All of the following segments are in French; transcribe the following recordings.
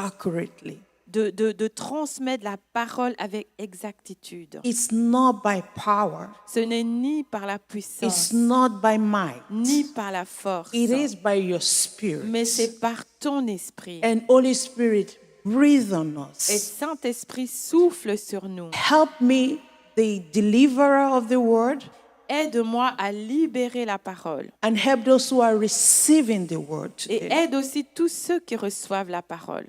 accurately. de transmettre la parole avec exactitude. It's not by power. Ce n'est ni par la It's puissance, not by might. ni par la force, It is by your spirit. mais c'est par ton esprit. And Holy Spirit, breathe on Et us. Saint-Esprit souffle sur nous. Help me, the deliverer of the word, Aide-moi à libérer la parole. and help those who are receiving the word Et today. aide aussi tous ceux qui reçoivent la parole.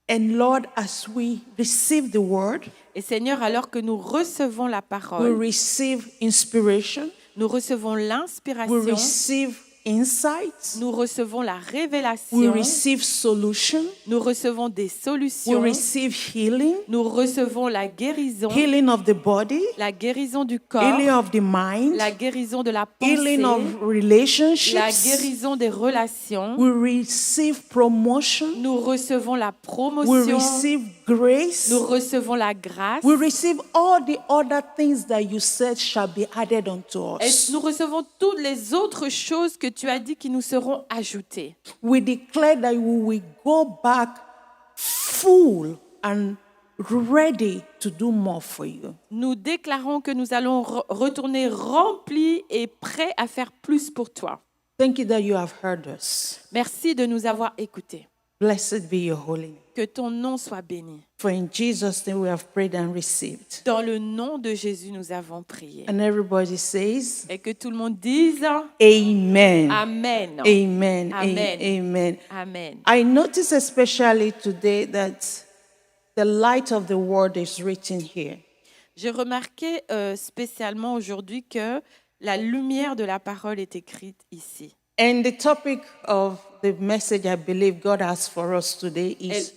And Lord, as we receive the word, Et Seigneur, alors que nous recevons la we parole, receive inspiration, nous recevons we l'inspiration, receive insights, nous recevons la we révélation, receive solution, nous recevons des we solutions, receive healing, nous recevons la guérison healing of the body, du healing corps, of the mind, la guérison de la pensée, healing of la relationships. guérison des relations. We receive promotion, Nous recevons la we promotion, receive grace, nous recevons la grâce, we receive all the other things that you said shall be added unto et us. nous recevons toutes les autres choses que tu as dit qui nous seront ajoutées. We declare that we will go back full and ready to do more for you. Nous déclarons que nous allons retourner remplis et prêts à faire plus pour toi. Thank you that you have heard us. Merci de nous avoir écoutés. Blessed be your holy name. Que ton nom soit béni. For in Jesus' name we have prayed and received. Dans le nom de Jésus, nous avons prié. And everybody says, Et que tout le monde dise Amen. Amen. Amen. Amen. Amen. Amen. I notice especially today that the light of the word is written here. J'ai remarqué spécialement aujourd'hui que la lumière de la parole est écrite ici. And the topic of the message I believe God has for us today is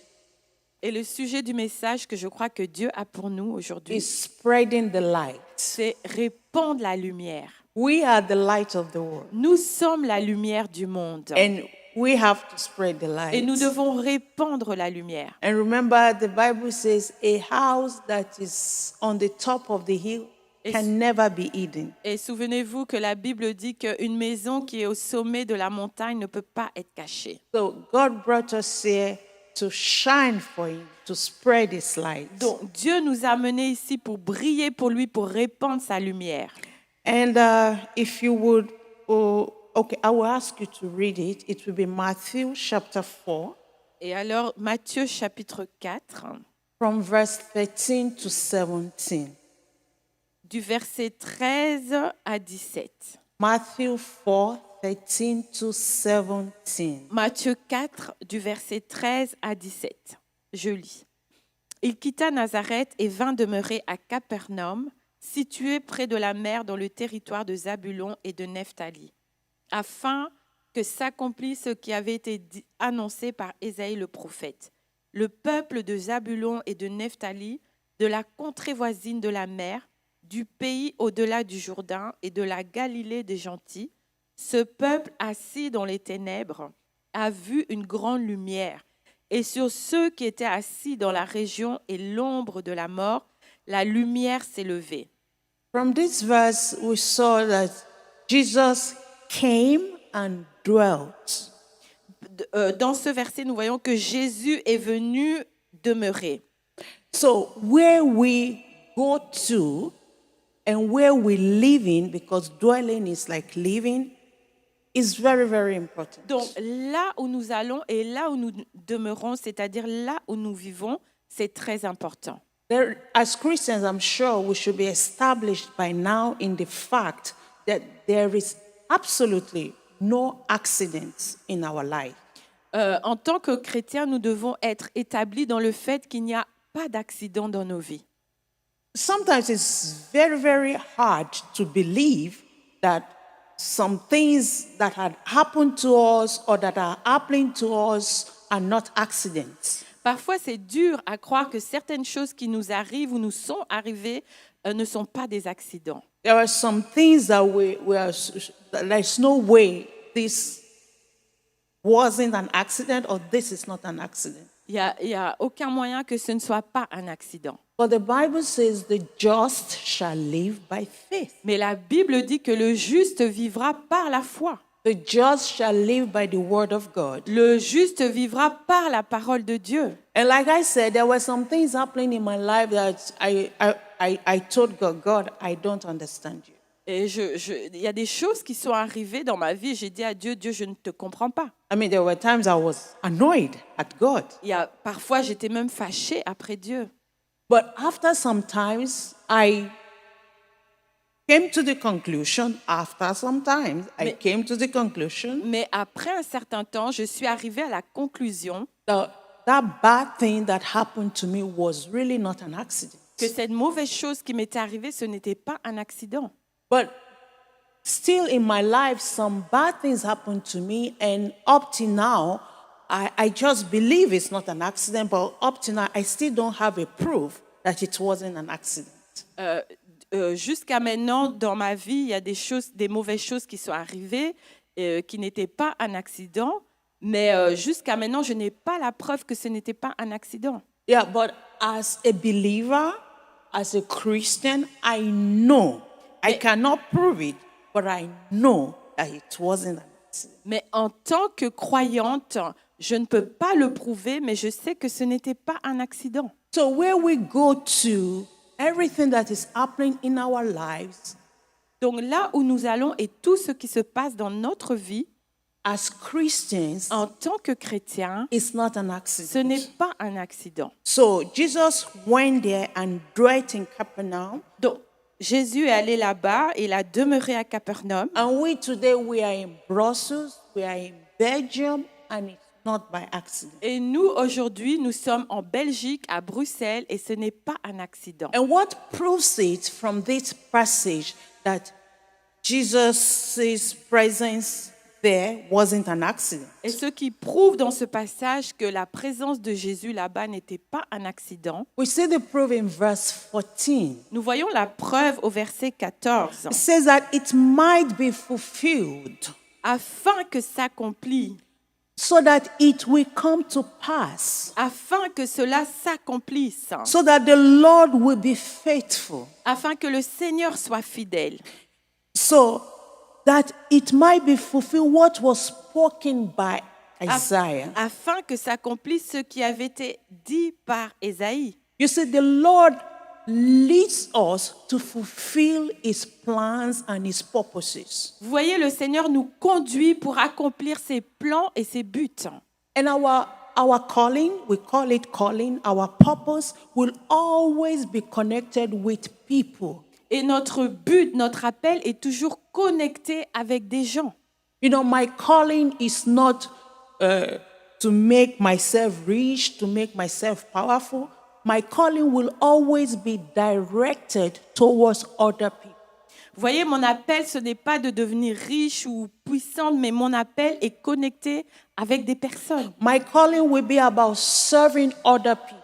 Et le sujet du message que je crois que Dieu a pour nous aujourd'hui, spreading the light. c'est répandre la lumière. We are the light of the world. Nous sommes la lumière du monde. And we have to spread the Et nous light. devons répandre la lumière. And remember, the Bible says a house that is on the top of the hill can never be hidden. Et souvenez-vous que la Bible dit qu'une maison qui est au sommet de la montagne ne peut pas être cachée. So God brought us here to shine for Him, to spread His light. Donc Dieu nous a menés ici pour briller pour lui, pour répandre sa lumière. And if you would, okay, I will ask you to read it. It will be Matthew chapter 4, Et alors Matthieu chapitre 4, from verse 13 to 17. du verset 13 à 17. Matthew 4, 13 to 17. Matthieu 4, du verset 13 à 17. Je lis. Il quitta Nazareth et vint demeurer à Capernaum, situé près de la mer dans le territoire de Zabulon et de Nephtali, afin que s'accomplisse ce qui avait été annoncé par Ésaïe le prophète. Le peuple de Zabulon et de Nephtali, de la contrée voisine de la mer, du pays au-delà du Jourdain et de la Galilée des gentils, ce peuple assis dans les ténèbres a vu une grande lumière. Et sur ceux qui étaient assis dans la région et l'ombre de la mort, la lumière s'est levée. From this verse, we saw that Jesus came and dwelt. Dans ce verset, nous voyons que Jésus est venu demeurer. So where we go to and where we live in, because dwelling is like living, is very, very important. Donc là où nous allons et là où nous demeurons, c'est-à-dire là où nous vivons, c'est très important. There, as Christians, I'm sure we should be established by now in the fact that there is absolutely no accidents in our life. En tant que chrétiens, nous devons être établis dans le fait qu'il n'y a pas d'accident dans nos vies. Sometimes it's very, very hard to believe that some things that had happened to us or that are happening to us are not accidents. Parfois, c'est dur à croire que certaines choses qui nous arrivent ou nous sont arrivées ne sont pas des accidents. There are some things that there's no way this wasn't an accident or this is not an accident. Il y a aucun moyen que ce ne soit pas un accident. But the Bible says the just shall live by faith. Mais la Bible dit que le juste vivra par la foi. The just shall live by the word of God. Le juste vivra par la parole de Dieu. And like I said, there were some things happening in my life that I told God, God, I don't understand you. Et il y a des choses qui sont arrivées dans ma vie. J'ai dit à Dieu, Dieu, je ne te comprends pas. I mean, there were times I was annoyed at God. Parfois, j'étais même fâchée après Dieu. But after some times, I came to the conclusion, Mais après un certain temps, je suis arrivée à la conclusion that bad thing that happened to me was really not an accident. que cette mauvaise chose qui m'était arrivée, ce n'était pas un accident. But still in my life, some bad things happened to me, and up to now, I just believe it's not an accident, but up to now, I still don't have a proof that it wasn't an accident. Jusqu'à maintenant, dans ma vie, il y a des mauvaises choses qui sont arrivées, qui n'étaient pas un accident, mais jusqu'à maintenant, je n'ai pas la preuve que ce n'était pas un accident. Yeah, but as a believer, as a Christian, I know. I cannot prove it, but I know that it wasn't an accident. Mais en tant que croyante, je ne peux pas le prouver, mais je sais que ce n'était pas un accident. So where we go to, everything that is happening in our lives, donc là où nous allons et tout ce qui se passe dans notre vie, as Christians, en tant que chrétiens, it's not an ce accident. n'est pas un accident. So Jesus went there and dwelt in Capernaum. Donc Jésus est allé là-bas et il a demeuré à Capernaum. And today we are in Brussels, we are in Belgium, and it's not by accident. Et nous, aujourd'hui, nous sommes en Belgique, à Bruxelles, et ce n'est pas un accident. And what proves it from this passage that Jesus' presence there wasn't an accident? Et ce qui prouve dans ce passage que la présence de Jésus là-bas n'était pas un accident, We see the proof in verse 14. nous voyons la preuve au verset 14. It says that it might be fulfilled, Afin que s'accomplisse, so that it will come to pass, afin que cela s'accomplisse, so that the Lord will be faithful, afin que le Seigneur soit fidèle, so that it might be fulfilled what was spoken by Isaiah. afin que s'accomplisse ce qui avait été dit par Ésaïe. You see, the Lord leads us to fulfill His plans and His purposes. Vous voyez, le Seigneur nous conduit pour accomplir ses plans et ses buts. And our calling, we call it calling, our purpose will always be connected with people. Et notre but, notre appel est toujours connecté avec des gens. You know, my calling is not to make myself rich, to make myself powerful. My calling will always be directed towards other people. Vous voyez, mon appel, ce n'est pas de devenir riche ou puissante, mais mon appel est connecté avec des personnes. My calling will be about serving other people.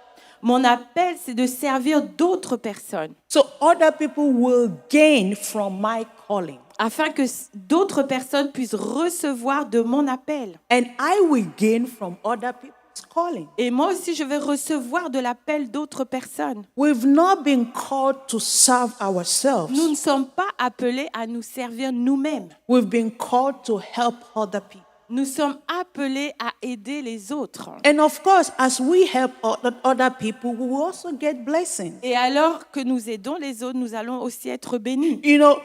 Mon appel, c'est de servir d'autres personnes, So other people will gain from my calling. afin que d'autres personnes puissent recevoir de mon appel. And I will gain from other people's calling. Et moi aussi, je vais recevoir de l'appel d'autres personnes. We've not been called to serve ourselves. Nous ne sommes pas appelés à nous servir nous-mêmes. We've been called to help other people. Nous sommes appelés à aider les autres. And of course, as we help other people, we will also get blessings. Et alors que nous aidons les autres, nous allons aussi être bénis. You know,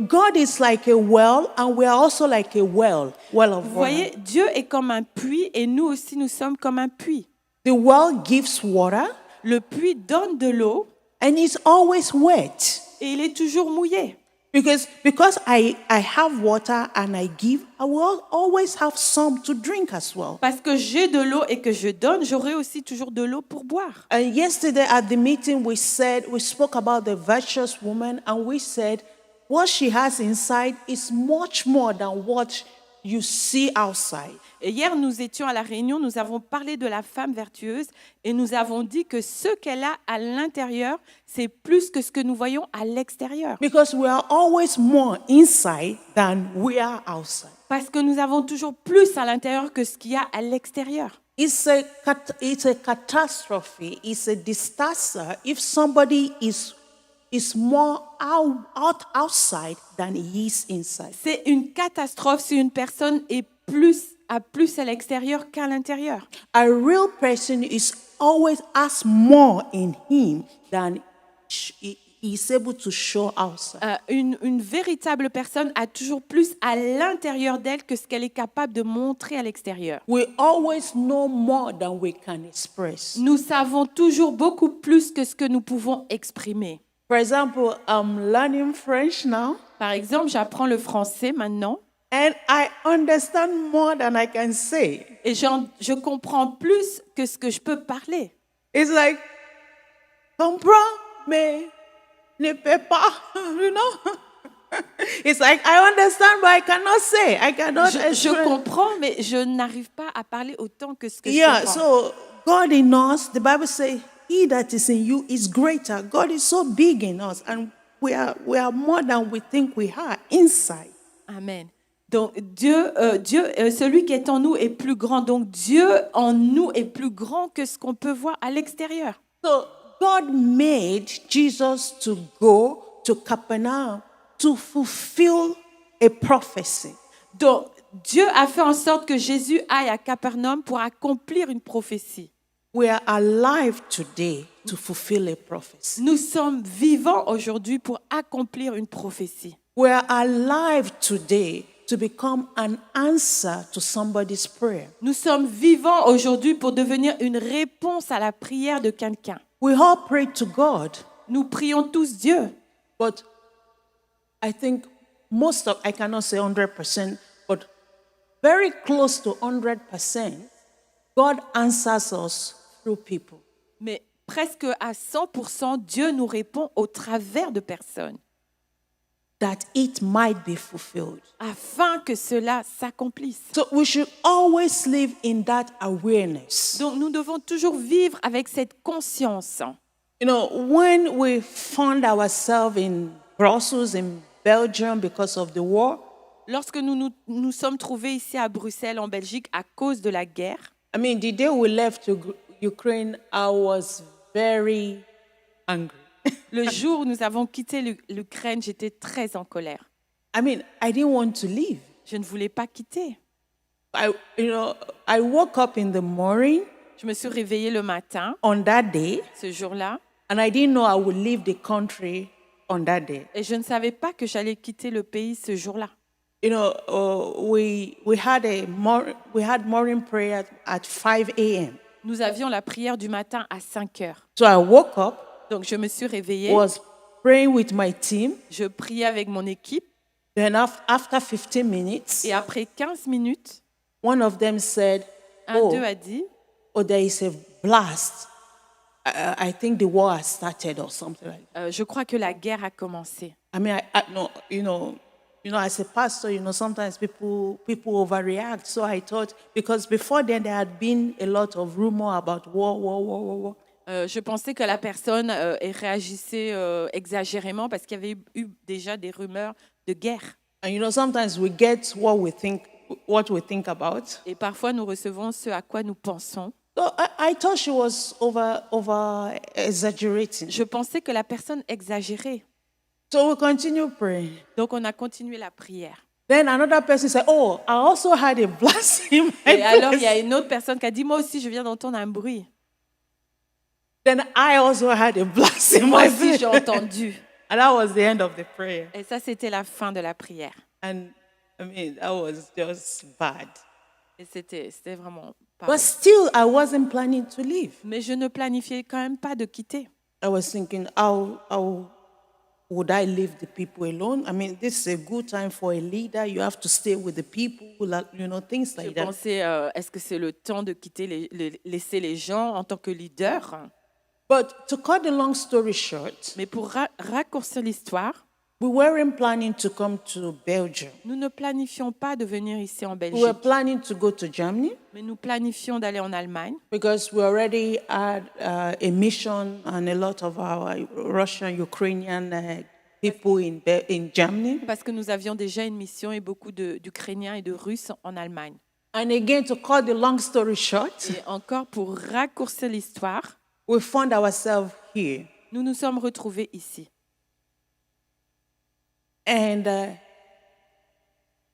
God is like a well, and we are also like a well of Vous water. voyez, Dieu est comme un puits et nous aussi, nous sommes comme un puits. The well gives water, Le puits donne de l'eau and it's always wet. et il est toujours mouillé. Because I have water and I give, I will always have some to drink as well. Parce que j'ai de l'eau et que je donne, j'aurai aussi toujours de l'eau pour boire. And yesterday at the meeting, we spoke about the virtuous woman, and we said what she has inside is much more than what you see outside. Et hier, nous étions à la réunion, nous avons parlé de la femme vertueuse et nous avons dit que ce qu'elle a à l'intérieur, c'est plus que ce que nous voyons à l'extérieur. Because we are always more inside than we are outside. Parce que nous avons toujours plus à l'intérieur que ce qu'il y a à l'extérieur. It's a catastrophe, it's a disaster if somebody is is more outside than he is inside. C'est une catastrophe si une personne a plus à l'extérieur qu'à l'intérieur. A real person is always has more in him than he is able to show outside. Une véritable personne a toujours plus à l'intérieur d'elle que ce qu'elle est capable de montrer à l'extérieur. We always know more than we can express. Nous savons toujours beaucoup plus que ce que nous pouvons exprimer. For example, I'm learning French now, Par exemple, j'apprends le français maintenant and I understand more than I can say. et je comprends plus que ce que je peux parler. It's like, comprends, mais ne peux pas, you know? It's like, I understand, but I cannot say. I cannot Je express. comprends, mais je n'arrive pas à parler autant que ce que je Yeah, comprends. so God in us, the Bible says, he that is in you is greater. God is so big in us, and we are more than we think we are inside. Amen. Donc celui qui est en nous est plus grand. Donc Dieu en nous est plus grand que ce qu'on peut voir à l'extérieur. So God made Jesus to go to Capernaum to fulfill a prophecy. Donc Dieu a fait en sorte que Jésus aille à Capernaum pour accomplir une prophétie. We are alive today to fulfill a prophecy. Nous sommes vivants aujourd'hui pour accomplir une prophétie. We are alive today to become an answer to somebody's prayer. Nous sommes vivants aujourd'hui pour devenir une réponse à la prière de quelqu'un. We all pray to God, Nous prions tous Dieu. but I think I cannot say 100%, but very close to 100%, God answers us through people. Mais presque à 100%, Dieu nous répond au travers de personnes, That it might be fulfilled. afin que cela s'accomplisse. So we should always live in that awareness. Donc nous devons toujours vivre avec cette conscience. You know, when we found ourselves in Brussels, in Belgium, because of the war, Lorsque nous sommes trouvés ici à Bruxelles, en Belgique, à cause de la guerre, I mean, the day we left Ukraine, I was very angry. le jour où nous avons quitté l'Ukraine, j'étais très en colère. I mean, I didn't want to leave. Je ne voulais pas quitter. I woke up in the morning Je me suis réveillée le matin, on that day, ce jour-là, and I didn't know I would leave the country on that day. et je ne savais pas que j'allais quitter le pays ce jour-là. You know, we had morning prayer at 5 a.m. Nous avions la prière du matin à 5 heures. So I woke up, Donc je me suis réveillée, was praying with my team. je priais avec mon équipe, Then after 15 minutes, et après 15 minutes, one of them said, un d'eux a dit, there is a blast. I think the war has started or something like that. je crois que la guerre a commencé. I mean, I no, as a pastor, sometimes people overreact. So I thought, because before then there had been a lot of rumor about war. Je pensais que la personne réagissait exagérément parce qu'il y avait eu déjà des rumeurs de guerre. And sometimes we get what we think about. Et parfois, nous recevons ce à quoi nous pensons. So I thought she was over exaggerating. Je pensais que la personne exagérait. So we continue praying. Donc, on a continué la prière. Then another person said, I also had a blast in my Et alors, il y place. a une autre personne qui a dit, moi aussi, je viens d'entendre un bruit. Then I also had a blast in Moi my aussi, j'ai place. entendu. And that was the end of the prayer. Et ça, c'était la fin de la prière. And I mean, that was just bad. Et c'était vraiment pas But bon. still, I wasn't planning to leave. Mais je ne planifiais quand même pas de quitter. I was thinking, how would I leave the people alone? I mean, this is a good time for a leader. You have to stay with the people, things Je like that. pensais, est-ce que c'est le temps de quitter, laisser les gens en tant que leader? But to cut the long story short, Mais pour raccourcir l'histoire, we weren't planning to come to Belgium. nous ne planifions pas de venir ici en We Belgique, were planning to go to Germany mais nous planifions d'aller en Allemagne because we already had a mission and a lot of our Russian, Ukrainian people in Germany. parce que nous avions déjà une mission et beaucoup d'Ukrainiens et de Russes en Allemagne. And again, to cut the long story short, Et encore pour raccourcir l'histoire, we found ourselves here. nous nous sommes retrouvés ici. And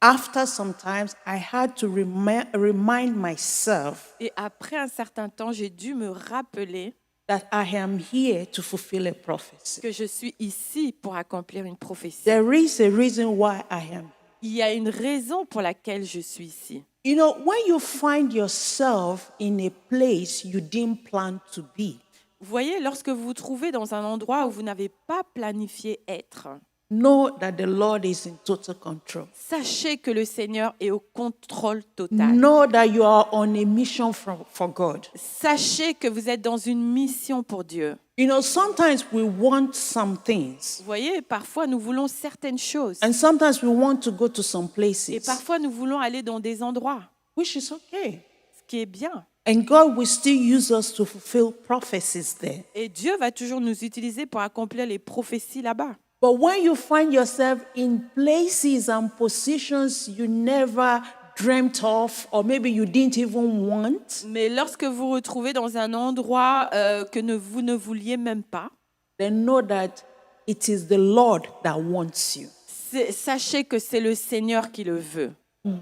after some times, I had to remind myself Et après un certain temps, j'ai dû me rappeler that I am here to fulfill a prophecy. que je suis ici pour accomplir une prophétie. There is a reason why I am. Il y a une raison pour laquelle je suis ici. You know, when you find yourself in a place you didn't plan to be, Vous voyez, lorsque vous vous trouvez dans un endroit où vous n'avez pas planifié être, know that the Lord is in total control. sachez que le Seigneur est au contrôle total. Know that you are on a mission for God. Sachez que vous êtes dans une mission pour Dieu. You know, sometimes we want some things, Vous voyez, parfois nous voulons certaines choses. and sometimes we want to go to some Et places, parfois nous voulons aller dans des endroits, which is okay. ce qui est bien. And God will still use us to fulfill prophecies there. Et Dieu va toujours nous utiliser pour accomplir les prophéties là-bas. But when you find yourself in places and positions you never dreamt of, or maybe you didn't even want, Mais lorsque vous vous retrouvez dans un endroit que vous ne vouliez même pas, then know that it is the Lord that wants you. sachez que c'est le Seigneur qui le veut.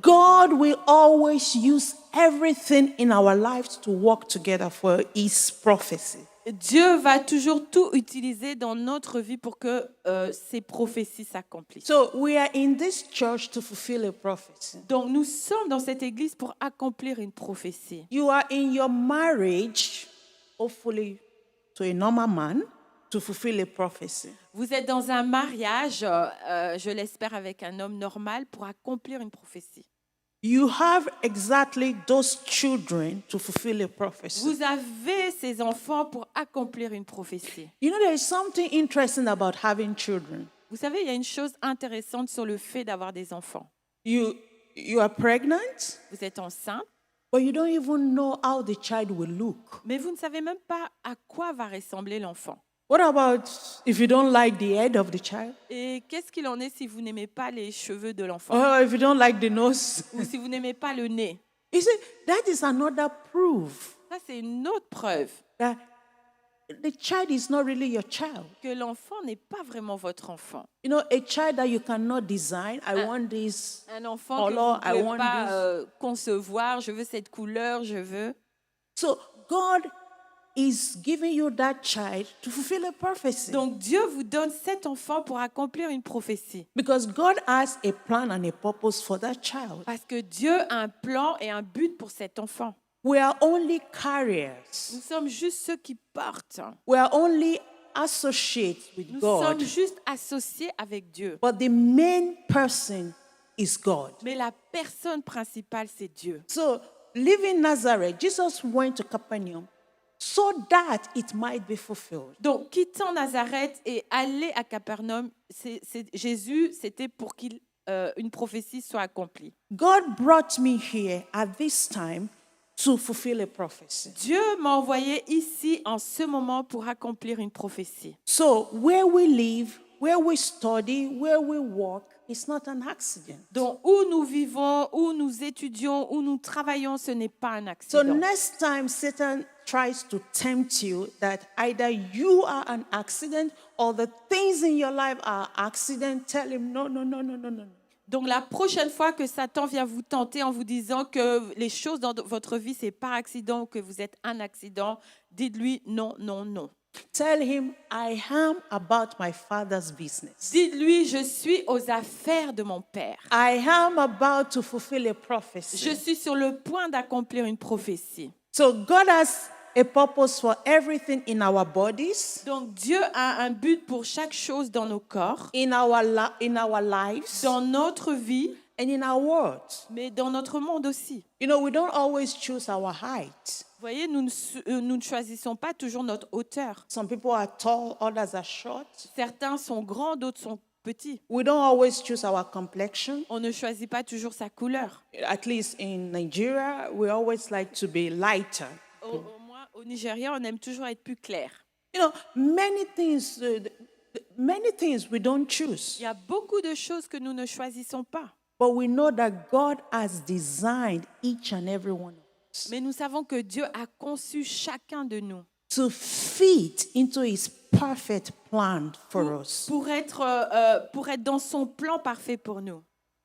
God will always use everything in our lives to work together for His prophecy. Dieu va toujours tout utiliser dans notre vie pour que ces prophéties s'accomplissent. So we are in this church to fulfill a prophecy. Donc nous sommes dans cette église pour accomplir une prophétie. You are in your marriage, hopefully to a normal man, to fulfill a prophecy. Vous êtes dans un mariage, je l'espère avec un homme normal, pour accomplir une prophétie. You have exactly those children to fulfill a prophecy. Vous avez ces enfants pour accomplir une prophétie. You know, there is something interesting about having children. Vous savez, il y a une chose intéressante sur le fait d'avoir des enfants. You are pregnant, Vous êtes enceinte, but you don't even know how the child will look. mais vous ne savez même pas à quoi va ressembler l'enfant. What about if you don't like the head of the child? Et qu'est-ce qu'il en est si vous n'aimez pas les cheveux de l'enfant Or if you don't like the nose? ou si vous n'aimez pas le nez? You see, that is another proof Ça, c'est une autre preuve that the child is not really your child. que l'enfant n'est pas vraiment votre enfant. You know, a child that you cannot design. I want this. Un enfant que vous Color, ne I pouvez want pas this. concevoir, je veux cette couleur, je veux. So God is giving you that child to fulfill a prophecy. Donc Dieu vous donne cet enfant pour accomplir une prophétie. Because God has a plan and a purpose for that child. Parce que Dieu a un plan et un but pour cet enfant. We are only Nous carriers. sommes juste ceux qui portent. We are only associates with Nous God. sommes juste associés avec Dieu. But the main person is God. Mais la personne principale, c'est Dieu. So, leaving Nazareth, Jesus went to Capernaum so that it might be fulfilled. Donc, quittant Nazareth et aller à Capernaum, Jésus, c'était pour qu'une prophétie soit accomplie. God brought me here at this time to fulfill a prophecy. Dieu m'a envoyé ici en ce moment pour accomplir une prophétie. So, where we live, where we study, where we work, it's not an accident. Donc, où nous vivons, où nous étudions, où nous travaillons, ce n'est pas un So, accident. next time Satan tries to tempt you that either you are an accident or the things in your life are accident, tell him no, no, no, no, no, no. Donc, la prochaine fois que Satan vient vous tenter en vous disant que les choses dans votre vie, c'est par accident ou que vous êtes un accident, dites-lui non, non, non. Tell him, I am about my Father's business. Dites-lui, je suis aux affaires de mon Père. I am about to fulfill a Je prophecy. suis sur le point d'accomplir une prophétie. So God has a purpose for everything in our bodies, Donc Dieu a un but pour chaque chose dans nos corps, in our lives, dans notre vie, and in our world. mais dans notre monde aussi. You know, we don't always choose our height. Vous voyez, nous ne choisissons pas toujours notre hauteur. Some people are tall, others are short. Certains sont grands, d'autres sont petits. We don't always choose our complexion. On ne choisit pas toujours sa couleur. At least in Nigeria, we always like to be lighter. Au moins, au Nigeria, on aime toujours être plus clair. You know, many things we don't choose. Il y a beaucoup de choses que nous ne choisissons pas. But we know that God has designed each and every one of us Mais nous savons que Dieu a conçu chacun de nous to fit into His perfect plan for us. pour être dans son plan parfait pour nous.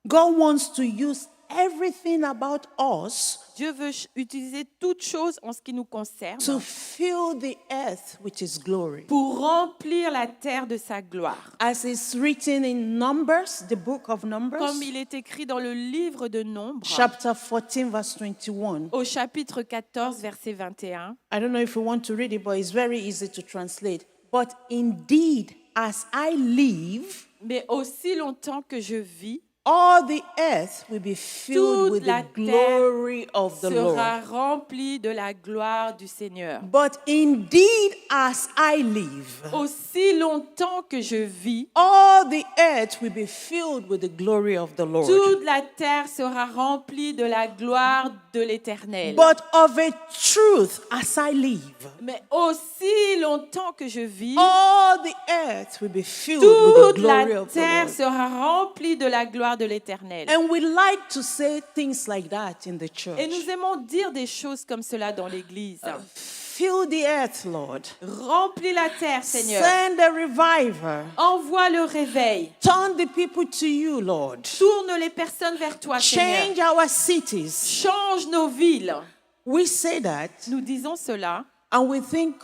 God wants to use everything about us Dieu veut utiliser toutes choses en ce qui nous concerne to fill the earth with His glory. pour remplir la terre de sa gloire. As is written in Numbers, the book of Numbers, Comme il est écrit dans le livre de Nombres, chapter 14, verse 21. au chapitre 14, verset 21. I don't know if you want to read it, but it's very easy to translate. But indeed, as I live, Mais aussi longtemps que je vis, all the earth will be filled toute with la the terre glory of the Lord. sera remplie de la gloire du Seigneur. But indeed, as I live, Aussi longtemps que je vis, all the earth will be filled with the glory of the Lord. toute la terre sera remplie de la gloire de l'Éternel. But of a truth, as I live, Mais aussi longtemps que je vis, all the earth will be filled with the toute glory la of the terre Lord. sera remplie de la gloire de l'Éternel. And we like to say things like that in the Et church. nous aimons dire des choses comme cela dans l'Église. Fill the earth, Lord. Remplis la terre, Seigneur. Send a reviver. Envoie le réveil. Turn the people to you, Lord. Tourne les personnes vers toi, Seigneur. Change our cities. Change nos villes. We say that, Nous disons cela and we think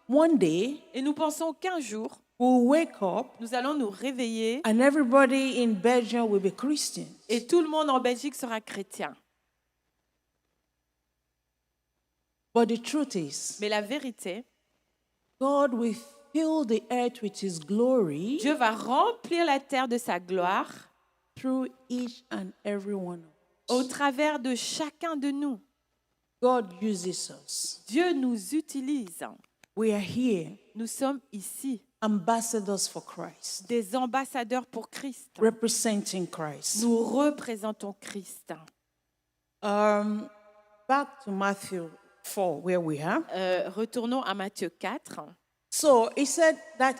one day et nous pensons qu'un jour, we'll wake up nous allons nous réveiller and everybody in Belgium will be Christians. et tout le monde en Belgique sera chrétien. But the truth is, Mais la vérité, God will fill the earth with His glory Dieu va remplir la terre de sa gloire through each and every one of au us. travers de chacun de nous. God uses us. Dieu nous utilise. We are here, Nous sommes ici, ambassadors for Christ, des ambassadeurs pour Christ. representing Christ. Nous représentons Christ. Back to Matthew 4, where we are. Retournons à Matthieu 4. So he said that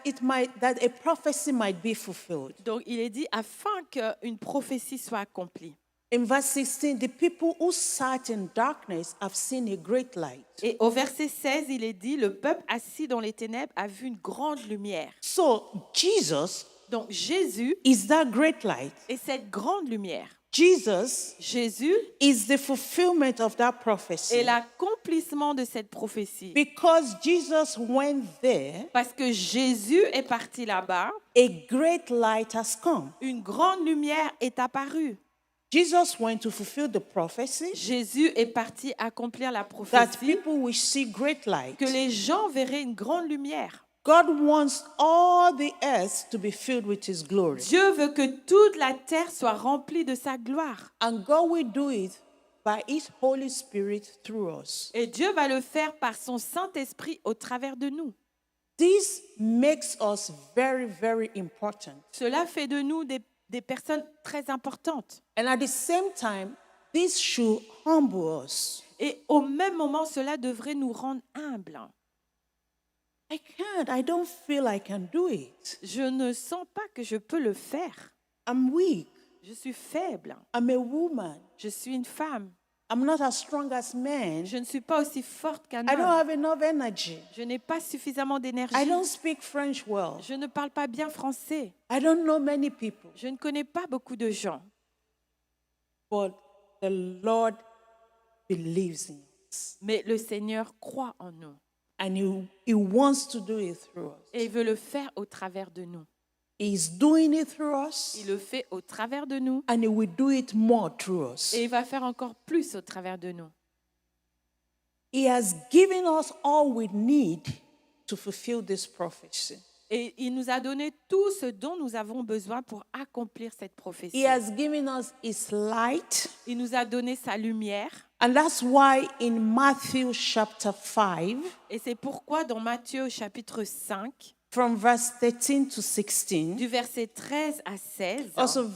that a prophecy might be fulfilled. Donc, il est dit afin qu'une prophétie soit accomplie. In verse 16, the people who sat in darkness have seen a great light. Et au verset 16, il est dit, le peuple assis dans les ténèbres a vu une grande lumière. So Jesus Donc, Jésus is that great light. est cette grande lumière. Jesus Jésus is the fulfillment of that est prophecy. l'accomplissement de cette prophétie. Because Jesus went there, Parce que Jésus est parti là-bas, a great light has come. une grande lumière est apparue. Jesus went to fulfill the prophecy Jésus est parti accomplir la that prophétie people will see great light. que les gens verraient une grande lumière. God wants all the earth to be filled with His glory. Dieu veut que toute la terre soit remplie de sa gloire. And God will do it by His Holy Spirit through us. Et Dieu va le faire par son Saint-Esprit au travers de nous. This makes us very, very important. Cela fait de nous des personnes très importantes. And at the same time, this should humble us. Et au même moment, cela devrait nous rendre humbles. I don't feel I can do it. Je ne sens pas que je peux le faire. I'm weak. Je suis faible. I'm a woman. Je suis une femme. I'm not as strong as men. Je ne suis pas aussi forte qu'un I don't homme. have enough energy. Je n'ai pas suffisamment d'énergie. I don't speak French well. Je ne parle pas bien français. I don't know many people. Je ne connais pas beaucoup de gens. But the Lord believes in us. Mais le Seigneur croit en nous. And he wants to do it through us. Et il veut le faire au travers de nous. He's doing it through us. Il le fait au travers de nous. And He will do it more through us. Et il va faire encore plus au travers de nous. He has given us all we need to fulfill this prophecy. Et il nous a donné tout ce dont nous avons besoin pour accomplir cette He prophétie. has given us His light. Il nous a donné sa lumière. And that's why in Matthew chapter 5, Et c'est pourquoi dans Matthieu au chapitre 5, from verse 13 to 16, du verset 13 à 16, also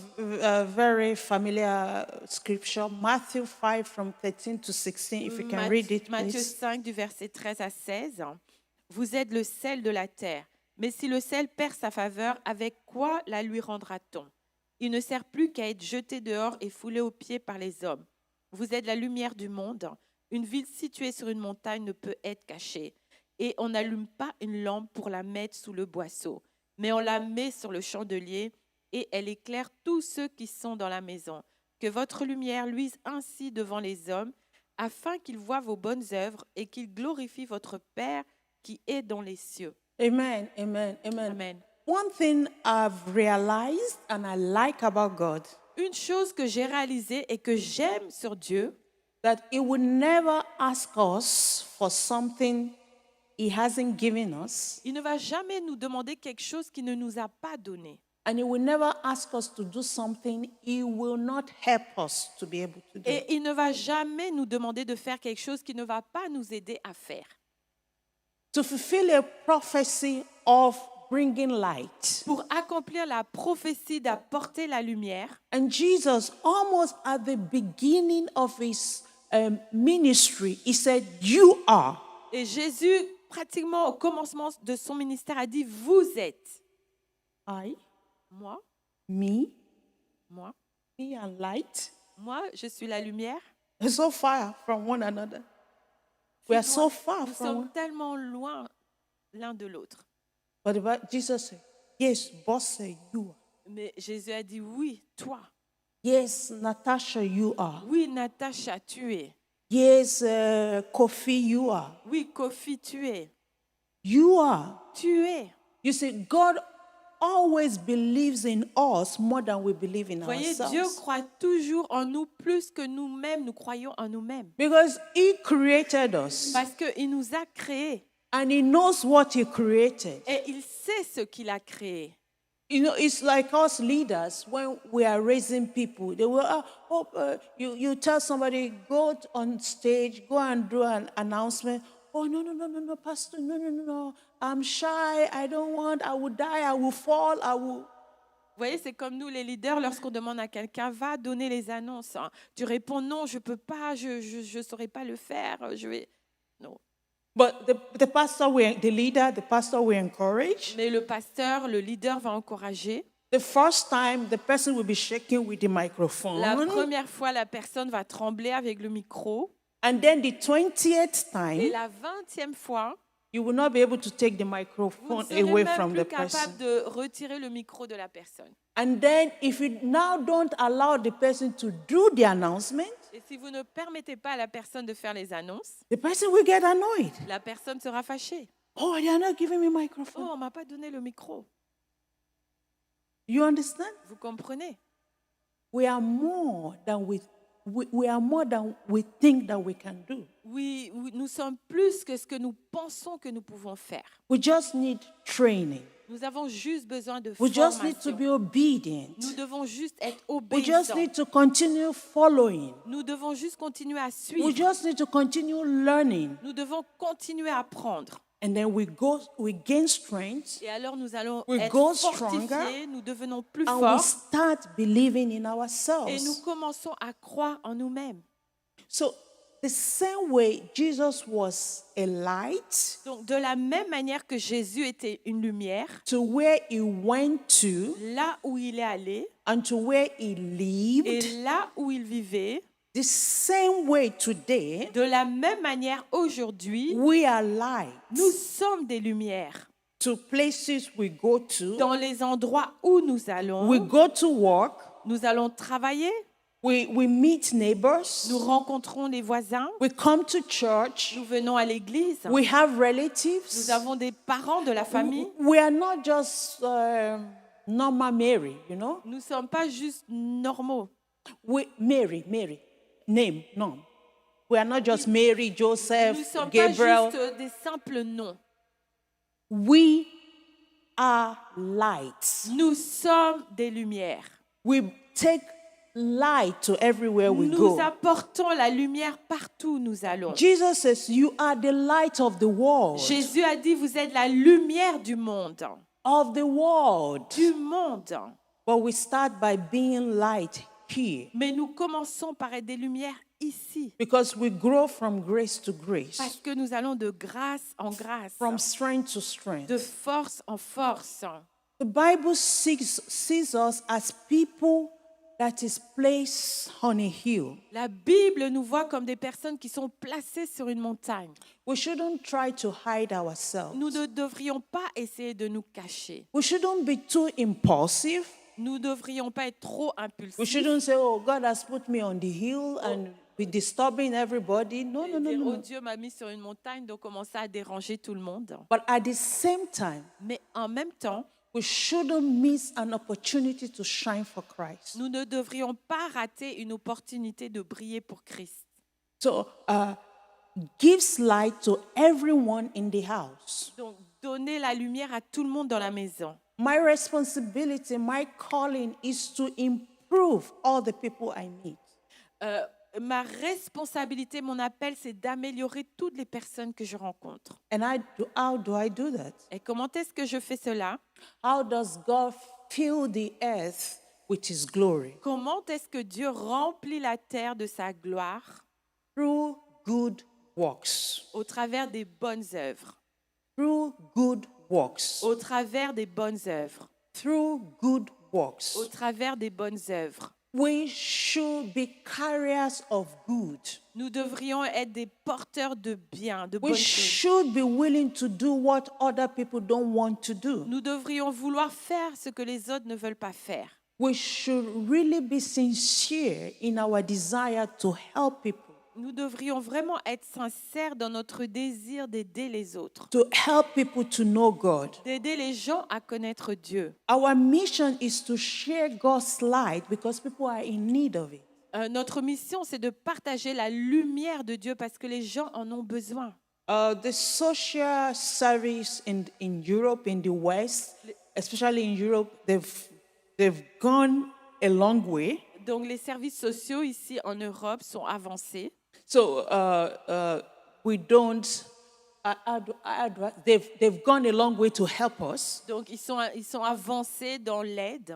a very familiar scripture, Matthew 5 from 13 to 16, if you can read it, Matthieu please. 5 du verset 13 à 16, vous êtes le sel de la terre. Mais si le sel perd sa faveur, avec quoi la lui rendra-t-on? Il ne sert plus qu'à être jeté dehors et foulé aux pieds par les hommes. Vous êtes la lumière du monde. Une ville située sur une montagne ne peut être cachée. et on n'allume pas une lampe pour la mettre sous le boisseau, mais on la met sur le chandelier et elle éclaire tous ceux qui sont dans la maison. Que votre lumière luise ainsi devant les hommes, afin qu'ils voient vos bonnes œuvres et qu'ils glorifient votre Père qui est dans les cieux. Amen, amen, amen. Amen. One thing I've realized and I like about God, Une chose que j'ai réalisée et que j'aime sur Dieu, that He would never ask us for something He hasn't given us, il ne va jamais nous demander quelque chose qu'il ne nous a pas donné. and He will never ask us to do something He will not help us to be able to do. Et il ne va jamais nous demander de faire quelque chose qui ne va pas nous aider à faire. To fulfill a prophecy of bringing light. Pour accomplir la prophétie d'apporter la lumière, And Jesus, almost at the beginning of His ministry, He said, "You are." et Jésus, pratiquement au commencement de son ministère, a dit « Vous êtes I, ». Moi, me, moi, and light. moi, je suis la lumière. We're so far from one another. We are so far Nous from sommes one. tellement loin l'un de l'autre. But Jesus said, "Yes, boss, you are. Mais Jésus a dit « Oui, toi. Yes, Natasha, you are. Oui, Natacha, tu es. Yes, Kofi, you are. Oui, Kofi, tu es. You are." Tu es. You see, God always believes in us more than we believe in Vous voyez, Dieu ourselves. croit toujours en nous plus que nous-mêmes, nous croyons en nous-mêmes. Because He created us Parce qu'il nous a créés and He knows what He created. et il sait ce qu'il a créé. You know, it's like us leaders when we are raising people. They will, you tell somebody, go on stage, go and do an announcement. Oh, no, Pastor, no. I'm shy. I don't want. I will die. I will fall. I will. Vous voyez, c'est comme nous les leaders, lorsqu'on demande à quelqu'un, va donner les annonces. Hein. Tu réponds, non, je ne peux pas, je ne saurais pas le faire. Je vais... Non. But the pastor, the leader, the pastor will encourage. Mais le pasteur, le leader va encourager. The first time, the person will be shaking with the microphone. La première fois, la personne va trembler avec le micro. And then the 20th Et time, la 20e fois, you will not be able to take the vous microphone ne serez away même from plus the person. capable de retirer le micro de la personne. And then if you now don't allow the person to do the announcement, Et si vous ne permettez pas à la personne de faire les annonces, the person will get annoyed. la personne sera fâchée. Oh, they are not giving me Oh, microphone. on ne m'a pas donné le micro. You understand? Vous comprenez? We are more than we think that we can do. Oui, nous sommes plus que ce que nous pensons que nous pouvons faire. We just need training. Nous avons juste besoin de We just need to formation. be obedient. Nous devons juste être We just obéissants. need to continue following. Nous devons juste continuer à We suivre. just need to continue learning. Nous devons continuer à apprendre. And then we gain strength Et alors nous allons We être go fortifiés, stronger nous devenons plus and we forts start believing in et nous ourselves. commençons à croire en nous-mêmes. So the same way Jesus was a light Donc de la même manière que Jésus était une lumière, to where he went to là où il est allé and to where he lived, et là où il vivait, the same way today de la même manière aujourd'hui, we are light nous sommes des lumières. to places we go to. Dans les endroits où nous allons, We go to work, nous allons travailler, we meet neighbors, nous rencontrons les voisins, we come to church, nous venons à l'église, we have relatives. nous avons des parents de la famille. We are not just normal Mary, you know. Nous ne sommes pas juste normaux. Mary, name, no. We are not just Mary, Nous ne Joseph, sommes Gabriel. pas juste des simples noms. We are lights. Nous sommes des lumières. We take light to everywhere we Nous go. apportons la lumière partout où nous allons. Jesus says, "You are the light of the world." Jésus a dit, vous êtes la lumière du monde. Of the world. Du monde. But we start by being light here Mais nous commençons par être des lumières ici. because we grow from grace to grace, Parce que nous allons de grâce en grâce. from strength to strength. De force en force. The Bible sees us as people that is placed on a hill. La Bible nous voit comme des personnes qui sont placées sur une montagne. We shouldn't try to hide ourselves. Nous ne devrions pas essayer de nous cacher. We shouldn't be too impulsive. Nous ne devrions pas être trop We impulsifs. shouldn't say, oh, God has put me on the hill and be disturbing everybody. No, Et no, no, dire, no, oh no. Dieu m'a mis sur une montagne, donc commencer à déranger tout le monde. But at the same time, Mais en même temps, we shouldn't miss an opportunity to shine for Christ. nous ne devrions pas rater une opportunité de briller pour Christ. So, gives light to everyone in the house. Donc, donner la lumière à tout le monde dans la maison. My responsibility, my calling is to improve all the people I meet. Ma responsabilité, mon appel, c'est d'améliorer toutes les personnes que je rencontre. And how do I do that? Et comment est-ce que je fais cela? How does God fill the earth with His glory? Comment est-ce que Dieu remplit la terre de sa gloire? Through good works. Au travers des bonnes œuvres. Through good works. Au travers des bonnes œuvres. Through good works. Au travers des bonnes œuvres. We should be carriers of good. Nous devrions être des porteurs de bien, de bonnes We choses. should be willing to do what other people don't want to do. Nous devrions vouloir faire ce que les autres ne veulent pas faire. We should really be sincere in our desire to help people, Nous devrions vraiment être sincères dans notre désir d'aider les autres, to help people to know God. d'aider les gens à connaître Dieu. Our mission is to share God's light because people are in need of it. Notre mission, c'est de partager la lumière de Dieu parce que les gens en ont besoin. The social service in Europe, in the West, especially in Europe, they've gone a long way. Donc les services sociaux ici en Europe sont avancés. So we don't. They've gone a long way to help us. Donc ils sont avancés dans l'aide.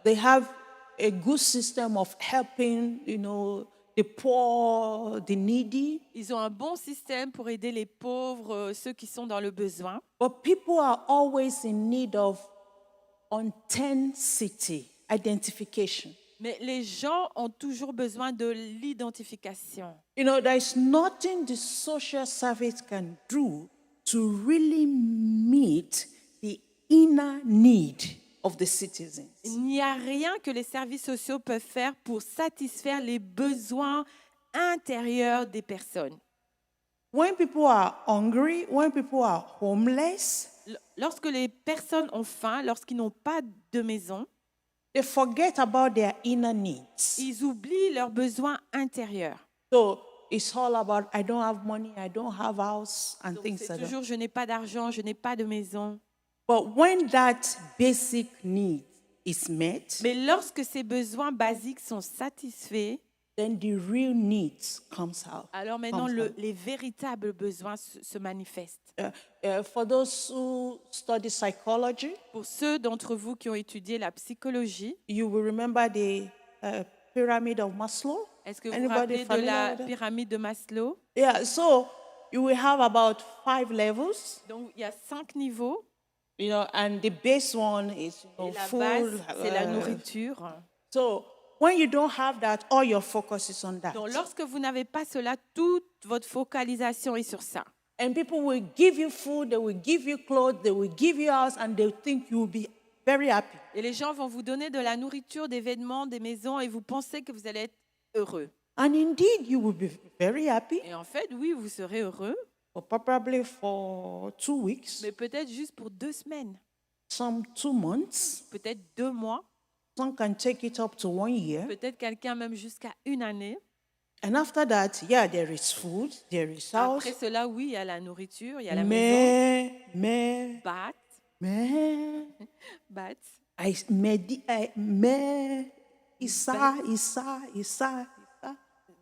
They have a good system of helping, the poor, the needy. Ils ont un bon système pour aider les pauvres, ceux qui sont dans le besoin. But people are always in need of authenticity, identification. Mais les gens ont toujours besoin de l'identification. There is nothing the social service can do to really meet the inner need of the citizens. Il n'y a rien que les services sociaux peuvent faire pour satisfaire les besoins intérieurs des personnes. When people are hungry, when people are homeless, Lorsque les personnes ont faim, lorsqu'ils n'ont pas de maison, they forget about their inner needs. ils oublient leurs besoins intérieurs. So it's all about, I don't have money, I don't have house, and Donc, things c'est like that. toujours je n'ai pas d'argent, je n'ai pas de maison. But when that basic need is met, Mais lorsque ces besoins basiques sont satisfaits, then the real needs comes out. alors maintenant Comes out. les véritables besoins se manifestent. For those who study psychology, Pour ceux d'entre vous qui ont étudié la psychologie, you will remember the pyramid of Maslow. est-ce que vous vous Anybody rappelez de familiar la with that? pyramide de Maslow? Yeah, so you will have about 5 levels, Donc il y a 5 niveaux. and the base one is Et la food. base, c'est la nourriture. So when you don't have that, all your focus is on that. Donc lorsque vous n'avez pas cela, toute votre focalisation est sur ça. And people will give you food, they will give you clothes, they will give you house, and they think you will be very happy. Et les gens vont vous donner de la nourriture, des vêtements, des maisons, et vous pensez que vous allez être heureux. And indeed, you will be very happy, Et en fait, oui, vous serez heureux, but probably for 2 weeks, mais peut-être juste pour 2 semaines, some 2 months. peut-être 2 mois, Some can take it up to 1 year. peut-être quelqu'un même jusqu'à 1 année. And after that, yeah, there is food, there is house. Après cela, oui, il y a la nourriture, il y a la maison. Mais, Isa.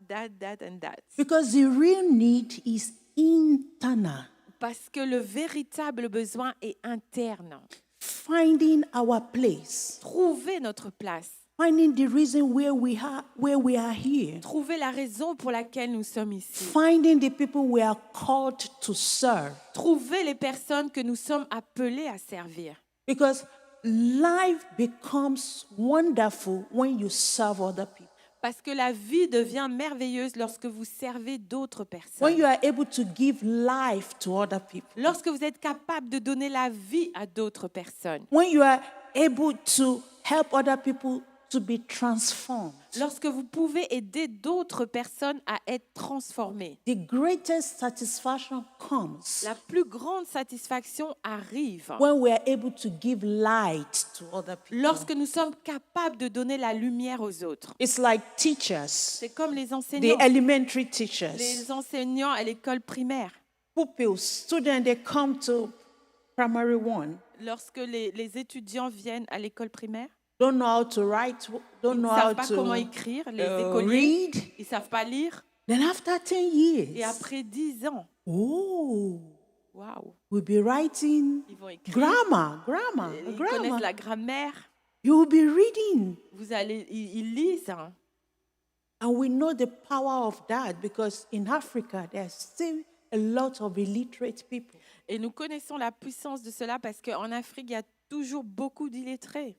That and that. Because the real need is internal. Parce que le véritable besoin est interne. Finding our place. Trouver notre place. Finding the reason where we are here. Trouver la raison pour laquelle nous sommes ici. Finding the people we are called to serve. Trouver les personnes que nous sommes appelés à servir. Because life becomes wonderful when you serve other people. Parce que la vie devient merveilleuse lorsque vous servez d'autres When personnes. you are able to give life to other people. Lorsque vous êtes capable de donner la vie à d'autres personnes. When you are able to help other people to be transformed. Lorsque vous pouvez aider d'autres personnes à être transformées. The greatest satisfaction comes La plus grande satisfaction arrive when we are able to give light to other people. lorsque nous sommes capables de donner la lumière aux autres. It's like teachers, C'est comme les the enseignants. elementary teachers, Les enseignants à l'école primaire. pupils, students, they come to primary one, Lorsque les étudiants viennent à l'école primaire, don't know how to write, don't ils ne know how savent pas comment to écrire, les écoliers, read. ils ne savent pas lire. Then after 10 Et years, après 10 ans, oh, waouh, we'll be writing ils vont écrire. grammar. Ils connaissent la grammaire. You will be reading. Ils lisent. And we know the power of that because in Africa, there's still a lot of illiterate people. Et nous connaissons la puissance de cela parce qu'en Afrique, il y a toujours beaucoup d'illettrés.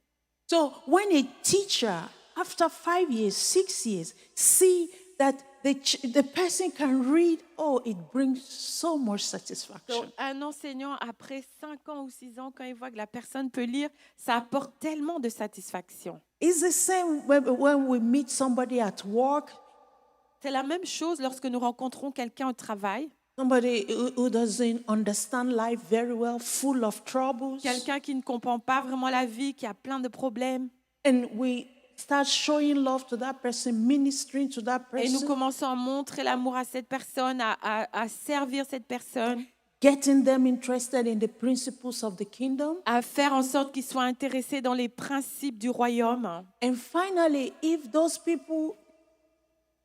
So when a teacher, after 5 years, 6 years, see that the person can read, oh, it brings so much satisfaction. Donc, un enseignant, après 5 ans ou 6 ans, quand il voit que la personne peut lire, ça apporte tellement de satisfaction. It's the same when we meet somebody at work, C'est la même chose lorsque nous rencontrons quelqu'un au travail, somebody who doesn't understand life very well, full of troubles, quelqu'un qui ne comprend pas vraiment la vie, qui a plein de problèmes. and we start showing love to that person, ministering to that Et nous person, commençons à montrer l'amour à cette personne, à servir cette personne, getting them interested in the principles of the kingdom. à faire en sorte qu'ils soient intéressés dans les principes du royaume. And finally, if those people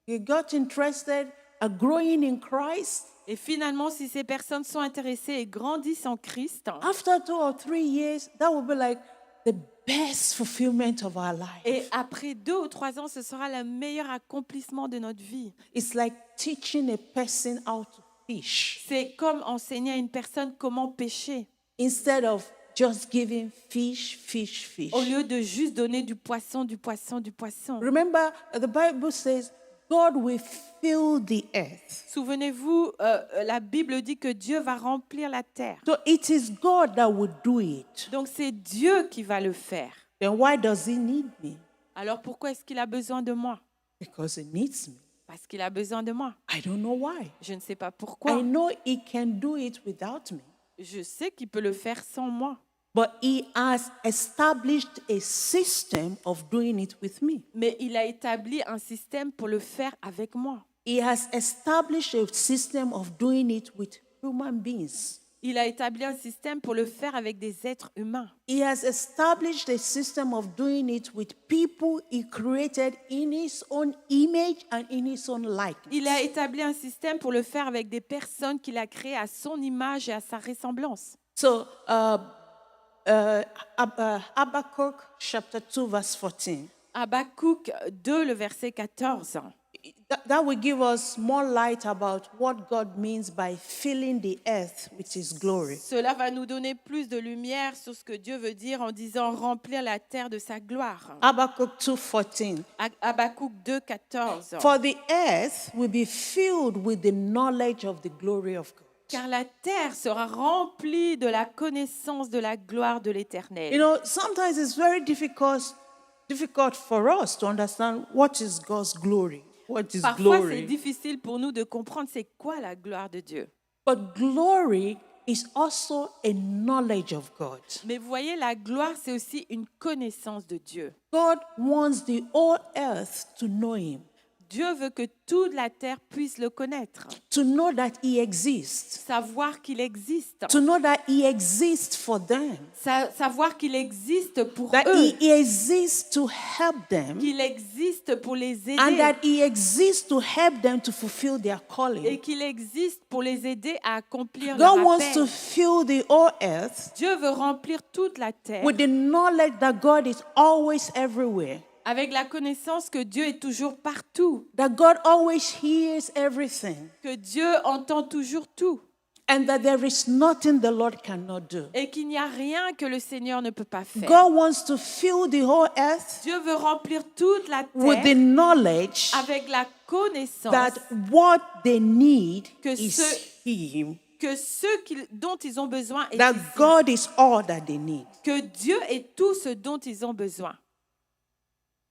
you got interested are growing in Christ, Et finalement, si ces personnes sont intéressées et grandissent en Christ, after 2 or 3 years, that will be like the best fulfillment of our life. et après 2 ou 3 ans, ce sera le meilleur accomplissement de notre vie. It's like teaching a person how to fish C'est comme enseigner à une personne comment pêcher, instead of just giving fish, fish, fish. au lieu de juste donner du poisson, du poisson, du poisson. Remember, the Bible says God will fill the earth. Souvenez-vous, la Bible dit que Dieu va remplir la terre. So it is God that will do it. Donc c'est Dieu qui va le faire. Then why does he need me? Alors pourquoi est-ce qu'il a besoin de moi? Because he needs me. Parce qu'il a besoin de moi. I don't know why. Je ne sais pas I pourquoi. know he can do it without me. Je sais qu'il peut le faire sans moi. But he has established a system of doing it with me. Mais il a établi un système pour le faire avec moi. He has established a system of doing it with human beings. Il a établi un système pour le faire avec des êtres humains. He has established a system of doing it with people he created in his own image and in his own likeness. Il a établi un système pour le faire avec des personnes qu'il a créées à son image et à sa ressemblance. So, Habakkuk chapter 2 verse 14. Habakkuk 2, le verset 14. That will give us more light about what God means by filling the earth with his glory. Cela va nous donner plus de lumière sur ce que Dieu veut dire en disant remplir la terre de sa gloire. Habakkuk 2:14. Habakkuk 2, 14. For the earth will be filled with the knowledge of the glory of God. Car la terre sera remplie de la connaissance de la gloire de You l'Éternel. know, sometimes it's very difficult for us to understand what is God's glory. What is Parfois, c'est glory? difficile pour nous de comprendre c'est quoi la gloire de Dieu. But glory is also a knowledge of God. Mais vous voyez, la gloire, c'est aussi une connaissance de Dieu. God wants the whole earth to know him, Dieu veut que toute la terre puisse le connaître, to know that he exists, savoir qu'il existe, to know that he exists for them, savoir qu'il existe pour that eux, he exists to help them, qu'il existe pour les and aider that he exists to help them to fulfill their et calling. qu'il existe pour les aider à accomplir leur God wants to appel. fill the whole earth Dieu veut remplir toute la terre with the knowledge that God is always everywhere, avec la connaissance que Dieu est toujours partout, that God always hears everything, que Dieu entend toujours tout, and that there is nothing the Lord cannot do. et qu'il n'y a rien que le Seigneur ne peut pas faire. God wants to fill the whole earth Dieu veut remplir toute la with the terre knowledge avec la connaissance that what they need Que is ce- Him, que dont ils ont besoin est that ici. God is all that they need. Que Dieu est tout ce dont ils ont besoin.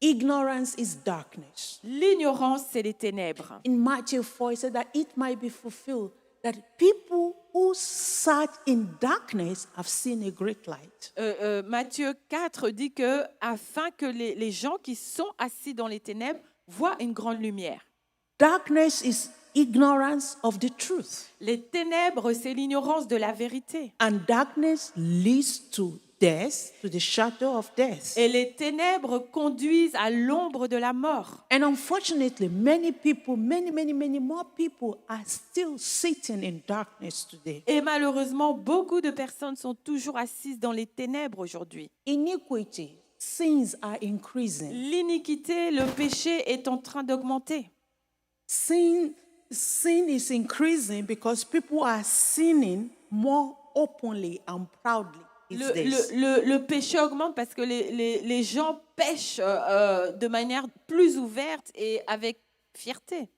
Ignorance is darkness. L'ignorance, c'est les ténèbres. In Matthew 4, it said that it might be fulfilled that people who sat in darkness have seen a great light. Matthieu 4 dit que afin que les gens qui sont assis dans les ténèbres voient une grande lumière. Darkness is ignorance of the truth, Les ténèbres, c'est l'ignorance de la vérité. and darkness leads to death, to the shadow of death. Et les ténèbres conduisent à l'ombre de la mort. And unfortunately, many people, many more people are still sitting in darkness today. Et malheureusement, beaucoup de personnes sont toujours assises dans les ténèbres aujourd'hui. Iniquity, sins are increasing. L'iniquité, le péché est en train d'augmenter. Sin is increasing because people are sinning more openly and proudly these days. Le péché augmente parce que les gens pêchent de manière plus ouverte et avec fierté.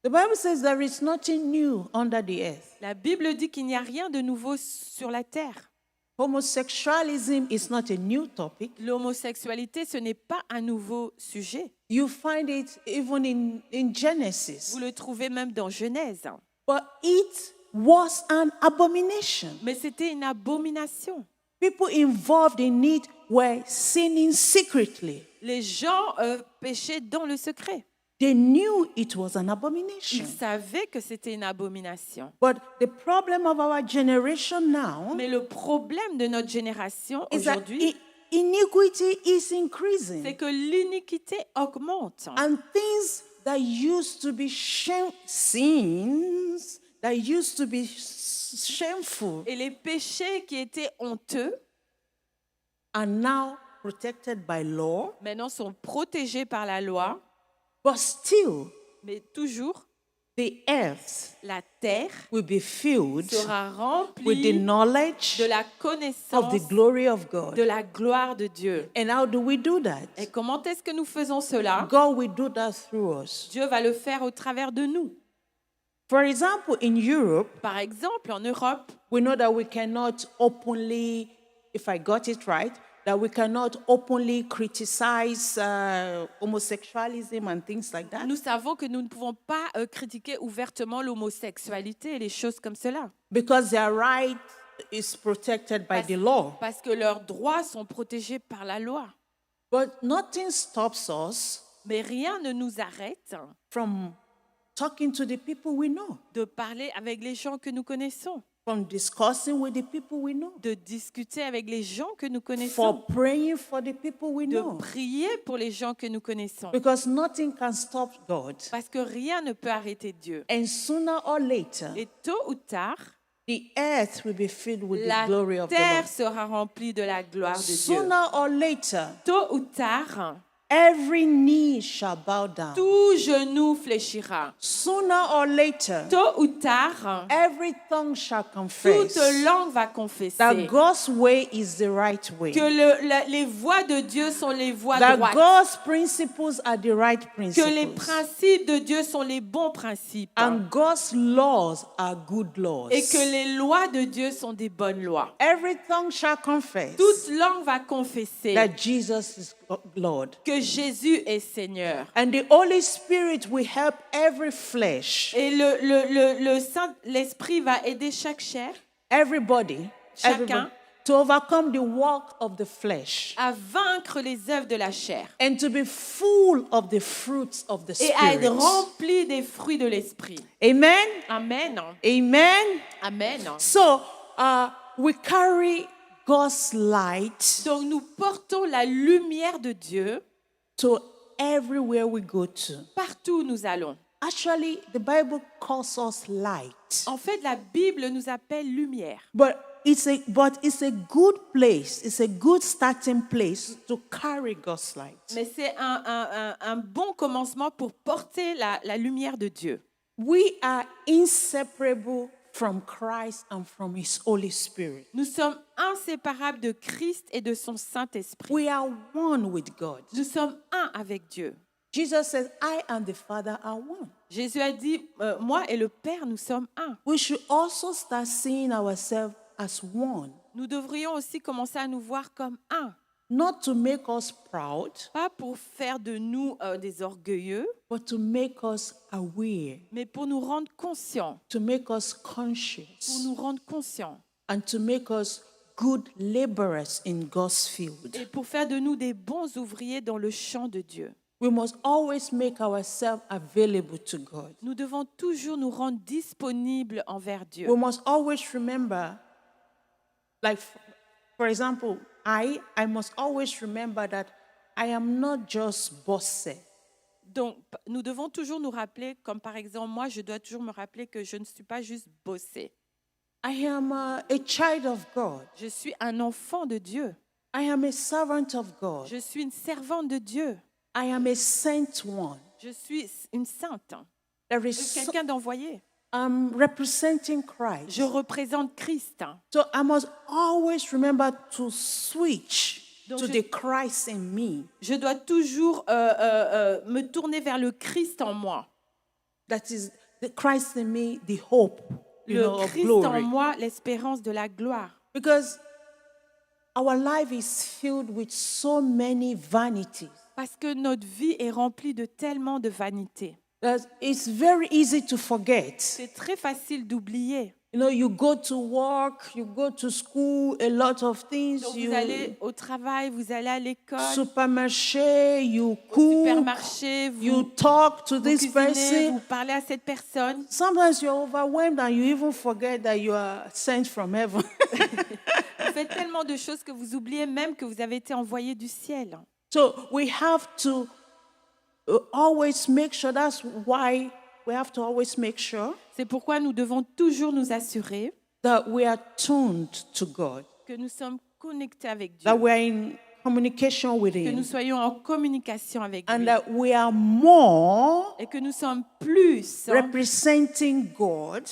The Bible says there is nothing new under the earth. La Bible dit qu'il n'y a rien de nouveau sur la terre. Homosexualism is not a new topic. L'homosexualité, ce n'est pas un nouveau sujet. You find it even in Genesis. Vous le trouvez même dans Genèse. But it was an abomination. Mais c'était une abomination. People involved in it were sinning secretly. Les gens péchaient dans le secret. They knew it was an abomination. Ils savaient que c'était une abomination. But the problem of our generation now Mais le problème de notre génération is that aujourd'hui, iniquity is increasing. c'est que l'iniquité augmente. And things that used to be sins, that used to be shameful, Et les péchés qui étaient honteux, are now protected by law, maintenant sont protégés par la loi, but still mais toujours, the earth la terre will be filled sera with the remplie knowledge de la of connaissance the glory of God. de la gloire de Dieu. And how do we do that? Et comment est-ce que nous faisons cela? God will do that through us. Dieu va le faire au travers de nous. For example, in Europe, Par exemple, en Europe, we know that we cannot openly, if I got it right, that we cannot openly criticize homosexualism and things like that nous savons que nous ne pouvons pas critiquer ouvertement l'homosexualité et les choses comme cela. because their right is protected by the law. Parce que leurs droits sont protégés par la loi. But nothing stops us Mais rien ne nous arrête from talking to the people we know, de parler avec les gens que nous connaissons, from discussing with the people we know, de discuter avec les gens que nous for connaissons, praying for the people we de know. prier pour les gens que nous connaissons. Because nothing can stop God. Parce que rien ne peut arrêter Dieu. And sooner or later, Et tôt ou tard, the earth will be filled with the la glory of the terre Lord. sera remplie de la gloire de Dieu. Sooner or later, Tôt ou tard, every knee shall bow down. tout genou fléchira. Sooner or later, Tôt ou tard, every tongue shall confess toute langue va confesser that God's way is the right way. que les voies de Dieu sont les voies That droites, God's principles are the right que les principles. principes de Dieu sont les bons principes And God's laws are good laws. et que les lois de Dieu sont des bonnes lois. Every tongue shall confess Toute langue va confesser that Jesus is Lord. que Jésus est Seigneur. And the Holy Spirit will help every flesh, Et l'Esprit va aider chaque chair everybody, Chacun. to overcome the work of the flesh à vaincre les œuvres de la chair and to be full of the fruits of the et à être Spirit. rempli des fruits de l'Esprit. Amen. Amen. Amen. Amen. So we carry God's light Donc nous portons la lumière de Dieu to everywhere we go to. partout où nous allons. Actually, the Bible calls us light. En fait, la Bible nous appelle lumière. But it's a good place. It's a good starting place to carry God's light. Mais c'est un bon commencement pour porter la lumière de Dieu. We are inseparable from Christ and from His Holy Spirit. Nous sommes inséparables de Christ et de son Saint-Esprit. We are one with God. Nous sommes un avec Dieu. Jesus says, I and the Father are one. Jésus a dit, moi et le Père, nous sommes un. We should also start seeing ourselves as one, Nous devrions aussi commencer à nous voir comme un. not to make us proud, Pas pour faire de nous des orgueilleux, but to make us aware, mais pour nous rendre conscients. to make us Pour conscious, nous rendre conscients. and to make us good laborers in God's field. Et pour faire de nous des bons ouvriers dans le champ de Dieu. We must always make ourselves available to God. Nous devons toujours nous rendre disponibles envers Dieu. We must always remember, like, for example, I must always remember that I am not just bossy. Donc, nous devons toujours nous rappeler, comme par exemple, moi, je dois toujours me rappeler que je ne suis pas juste bossée. I am a child of God. Je suis un enfant de Dieu. I am a servant of God. Je suis une servante de Dieu. I am a sent one. Je suis une sainte. There is so, Quelqu'un d'envoyé. I'm representing Christ. Je représente Christ. So I must always remember to switch Donc to je- the Christ in me. Je dois toujours me tourner vers le Christ en moi. That is the Christ in me, the hope, Le of Christ en glory. moi, l'espérance de la gloire. Because our life is filled with so many vanities Parce que notre vie est remplie de tellement de vanité. that it's very easy to forget. C'est très facile d'oublier. You know, you go to work, you go to school, a lot of things. Donc, You vous allez au travail, vous allez à l'école, supermarché, you au cook, supermarché, you vous talk to this cuisinez, person. vous parlez à cette personne. Sometimes you're overwhelmed and you even forget that you are sent from heaven. Vous faites tellement de choses que vous oubliez même que vous avez été envoyé du ciel. So we have to always make sure. That's why we have to always make sure C'est pourquoi nous devons toujours nous assurer that we are tuned to God, que nous sommes connectés avec Dieu, that we are in communication with que nous Him, soyons en communication avec and lui that we are more et que nous sommes plus representing God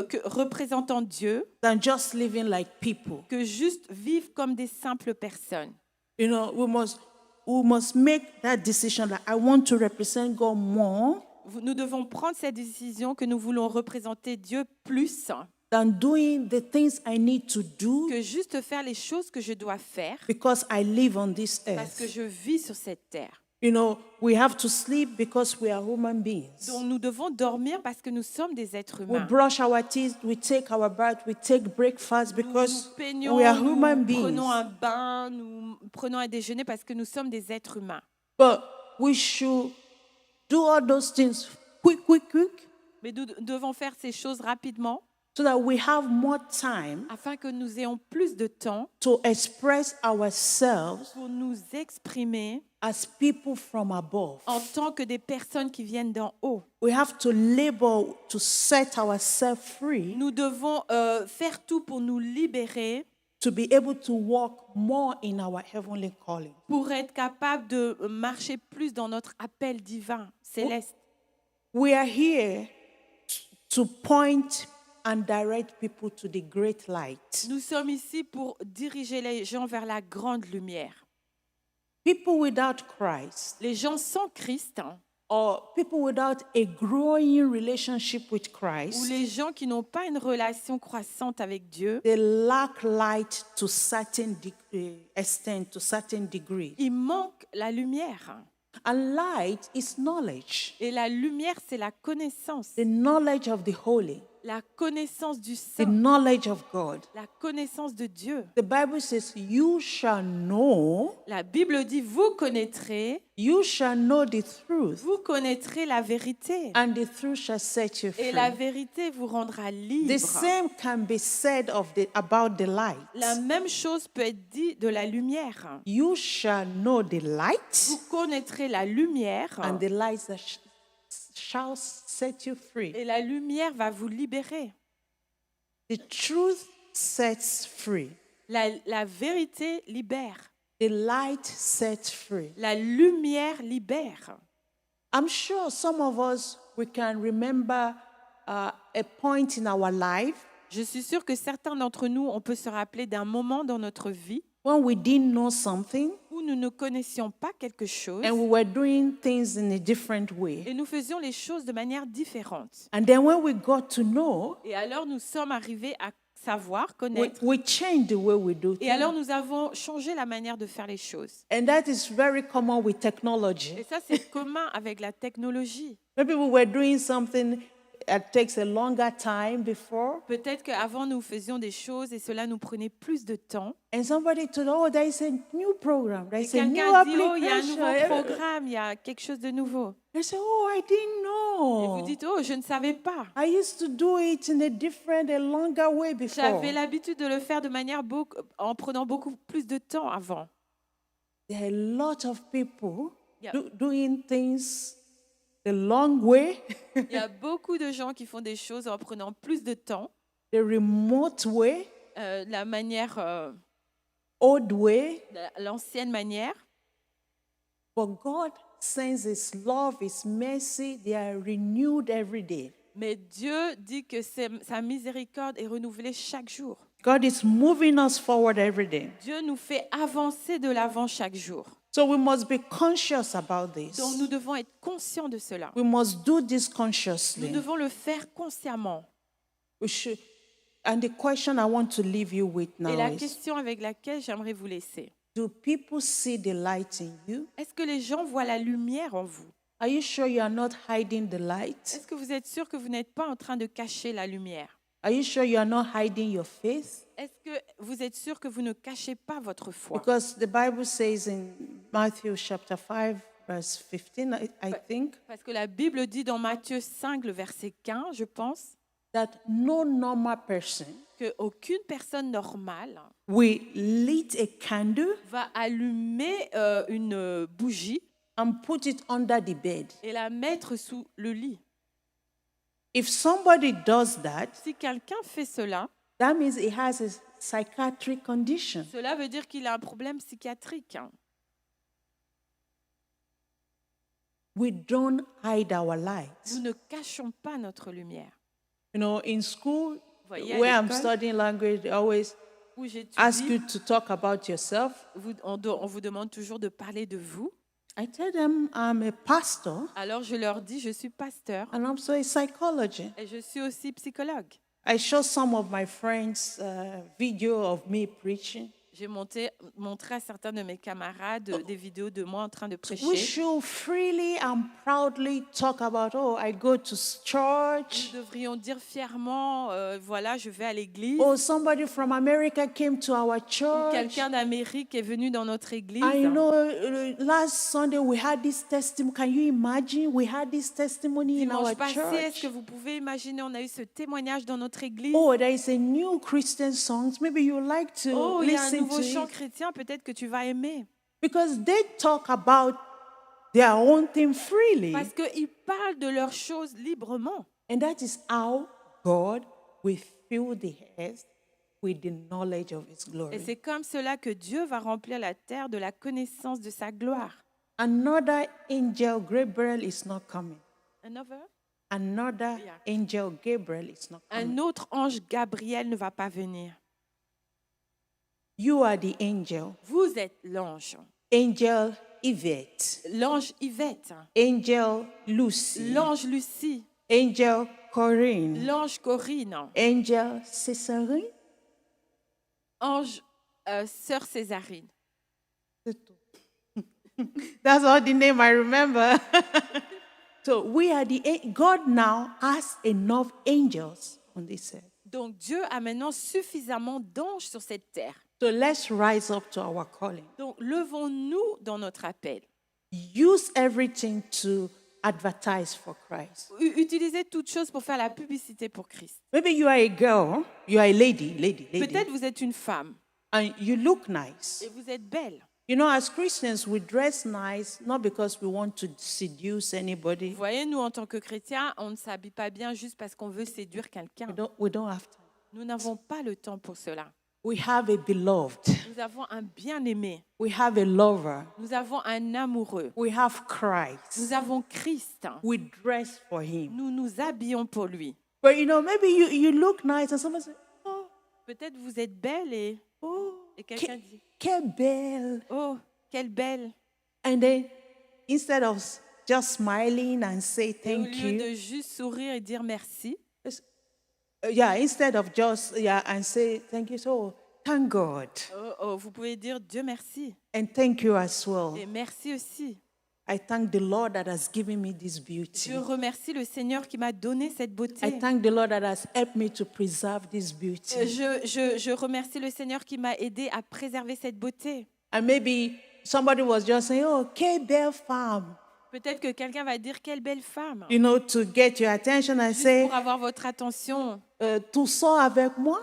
que représentant Dieu than just living like people. que juste vivre comme des simples personnes. You know, we must make that decision that I want to represent God more Nous devons prendre cette décision que nous voulons représenter Dieu plus than doing the things I need to do que juste faire les choses que je dois faire because I live on this parce que earth. je vis sur cette terre. You know, we have to sleep because we are human beings. Donc nous devons dormir parce que nous sommes des êtres We humains. brush our teeth, we take our bath, we take breakfast Nous because nous peignons, we are nous human beings. prenons un bain, nous prenons un déjeuner parce que nous sommes des êtres humains. But we should do all those things quick. Mais nous devons faire ces choses rapidement So that we have more time afin que nous ayons plus de temps to express ourselves pour nous exprimer as people from above. en tant que des personnes qui viennent d'en haut. We have to labor to set ourselves free Nous devons faire tout pour nous libérer, to be able to walk more in our heavenly calling. pour être capable de marcher plus dans notre appel divin, céleste. We are here to point and direct people to the great light. Nous sommes ici pour diriger les gens vers la grande lumière. People without Christ Les gens sans Christ, or people without a growing relationship with ou Christ, les gens qui n'ont pas une relation croissante avec Dieu, they lack light to certain extent, to certain degree. il manque la lumière. And light is knowledge, Et la lumière, c'est la connaissance. the knowledge of the holy, La connaissance du the Saint, knowledge of God. la connaissance de Dieu. The Bible says, you shall know La Bible dit, vous connaîtrez the truth, vous connaîtrez la vérité. and the truth shall set you Et free. la vérité vous rendra The libre. same can be said about the light. La même chose peut être dit de la lumière. You shall know the light, Vous connaîtrez la lumière and the light shall set you free. et la lumière va vous libérer. The truth sets free. La vérité libère. The light sets free. La lumière libère. I'm sure some of us, we can remember a point in our life Je suis sûre que certains d'entre nous, on peut se rappeler d'un moment dans notre vie when we didn't know something où nous ne connaissions pas quelque chose and we were doing things in a different way. et nous faisions les choses de manière différente. And then when we got to know, Et alors nous sommes arrivés à savoir, we, connaître. we changed the way we do Et things. alors nous avons changé la manière de faire les choses. And that is very common with Et technology. ça, c'est commun avec la technologie. Maybe we were doing something that takes a longer time before, Peut-être qu'avant, nous faisions des choses et cela nous prenait plus de temps. and somebody told, oh, there is a new program, there Et is a new quelqu'un dit, oh, il y a un application. nouveau programme, il y a quelque chose de nouveau. I say, oh, I didn't Et vous know. dites, oh, je ne savais pas. I used to do it in a different, a longer way before. J'avais l'habitude de le faire de manière en prenant beaucoup plus de temps avant. There are a lot of people Yeah. doing things the long way, Il y a beaucoup de gens qui font des choses en prenant plus de temps, the remote way, la manière, old way. l'ancienne manière. But God sends His love, His mercy, they are renewed every day. Mais Dieu dit que sa miséricorde est renouvelée chaque jour. God is moving us forward every day. Dieu nous fait avancer de l'avant chaque jour. So we must be conscious about this. Donc nous devons être conscients de cela. We must do this Nous consciously. devons le faire consciemment. We should. And the question I want to leave you with Et now la is, question avec laquelle j'aimerais vous laisser. do people see the light in you? Est-ce que les gens voient la lumière en vous? Are you sure you are not hiding the light? Est-ce que vous êtes sûr que vous n'êtes pas en train de cacher la lumière? Are you sure you are not hiding your faith? Est-ce que vous êtes sûr que vous ne cachez pas votre foi? Because the Bible says in Matthew chapter 5, verse 15, I think, Parce que la Bible dit dans Matthieu 5, le verset 15, je pense, that no normal person qu'aucune personne normale will light a candle va allumer une bougie and put it under the bed. et la mettre sous le lit. If somebody does that, Si quelqu'un fait cela, that means he has a psychiatric condition. cela veut dire qu'il a un problème psychiatrique. We don't hide our light. Nous ne cachons pas notre lumière. You know, in school, Voyez, à where I'm l'école, studying language, they always où ask j'étudie, you to talk about yourself. on vous demande toujours de parler de vous. I tell them I'm a pastor Alors je leur dis, je suis pasteur and I'm also a psychology. et je suis aussi psychologue. I show some of my friends video of me preaching. J'ai montré à certains de mes camarades des vidéos de moi en train de We prêcher. should freely and proudly talk about, oh, I go to church. Nous devrions dire fièrement, voilà, je vais à l'église. Oh, somebody from America came to our church. Quelqu'un d'Amérique est venu dans notre église. I know last Sunday we had this testimony. Can you imagine? We had this testimony in our Dimanche passé, est-ce church. que vous pouvez imaginer, on a eu ce témoignage dans notre église. Oh, there is a new Christian song. Maybe you like to Oh, il y a un listen nouveau to chant it. chrétien, peut-être que tu vas aimer. Because they talk about their own thing freely. Parce qu'ils parlent de leurs choses librement. And that is how God will fill the earth with the knowledge of His Et glory. c'est comme cela que Dieu va remplir la terre de la connaissance de sa gloire. Another angel, Gabriel, is not coming. Another? Another Yeah. angel, Gabriel, is not coming. Un autre ange Gabriel ne va pas venir. You are the angel. Vous êtes l'ange. Angel Yvette. L'ange Yvette, Angel Lucy. l'ange Lucie, Angel Corinne. l'ange Corinne, Angel Césarine. ange sœur Césarine. That's all the name I remember. So we are God now has enough angels on this earth. Donc Dieu a maintenant suffisamment d'anges sur cette terre. So let's rise up to our calling. Donc levons-nous dans notre appel. Use everything to advertise for Christ. Utilisez toutes choses pour faire la publicité pour Christ. Maybe you are a girl, you are a lady, Peut-être vous êtes une femme and you look nice. et vous êtes belle. You know, as Christians, we dress nice not because we want to seduce anybody. Vous voyez, nous, en tant que chrétiens, on ne s'habille pas bien juste parce qu'on veut séduire quelqu'un. We don't have time. Nous n'avons pas le temps pour cela. We have a beloved. Nous avons un bien-aimé. We have a lover. Nous avons un amoureux. We have Christ. Nous avons Christ. We dress for Him. Nous nous habillons pour lui. But maybe you look nice and someone says, oh, Peut-être vous êtes belle et quelqu'un dit quelle belle. oh, quelle belle. And then instead of just smiling and say Et au thank lieu you, de juste sourire et dire merci, instead of just, and say thank you, so thank God. vous pouvez dire Dieu merci. And thank you as well. Et merci aussi. I thank the Lord that has given me this beauty. Je remercie le Seigneur qui m'a donné cette I beauté. thank the Lord that has helped me to preserve this beauty. Je remercie le Seigneur qui m'a aidé à préserver cette beauté. And maybe somebody was just saying, oh, quelle belle femme. Peut-être que quelqu'un va dire quelle belle femme. To get your attention and Juste say, pour avoir votre attention. tu sors avec moi?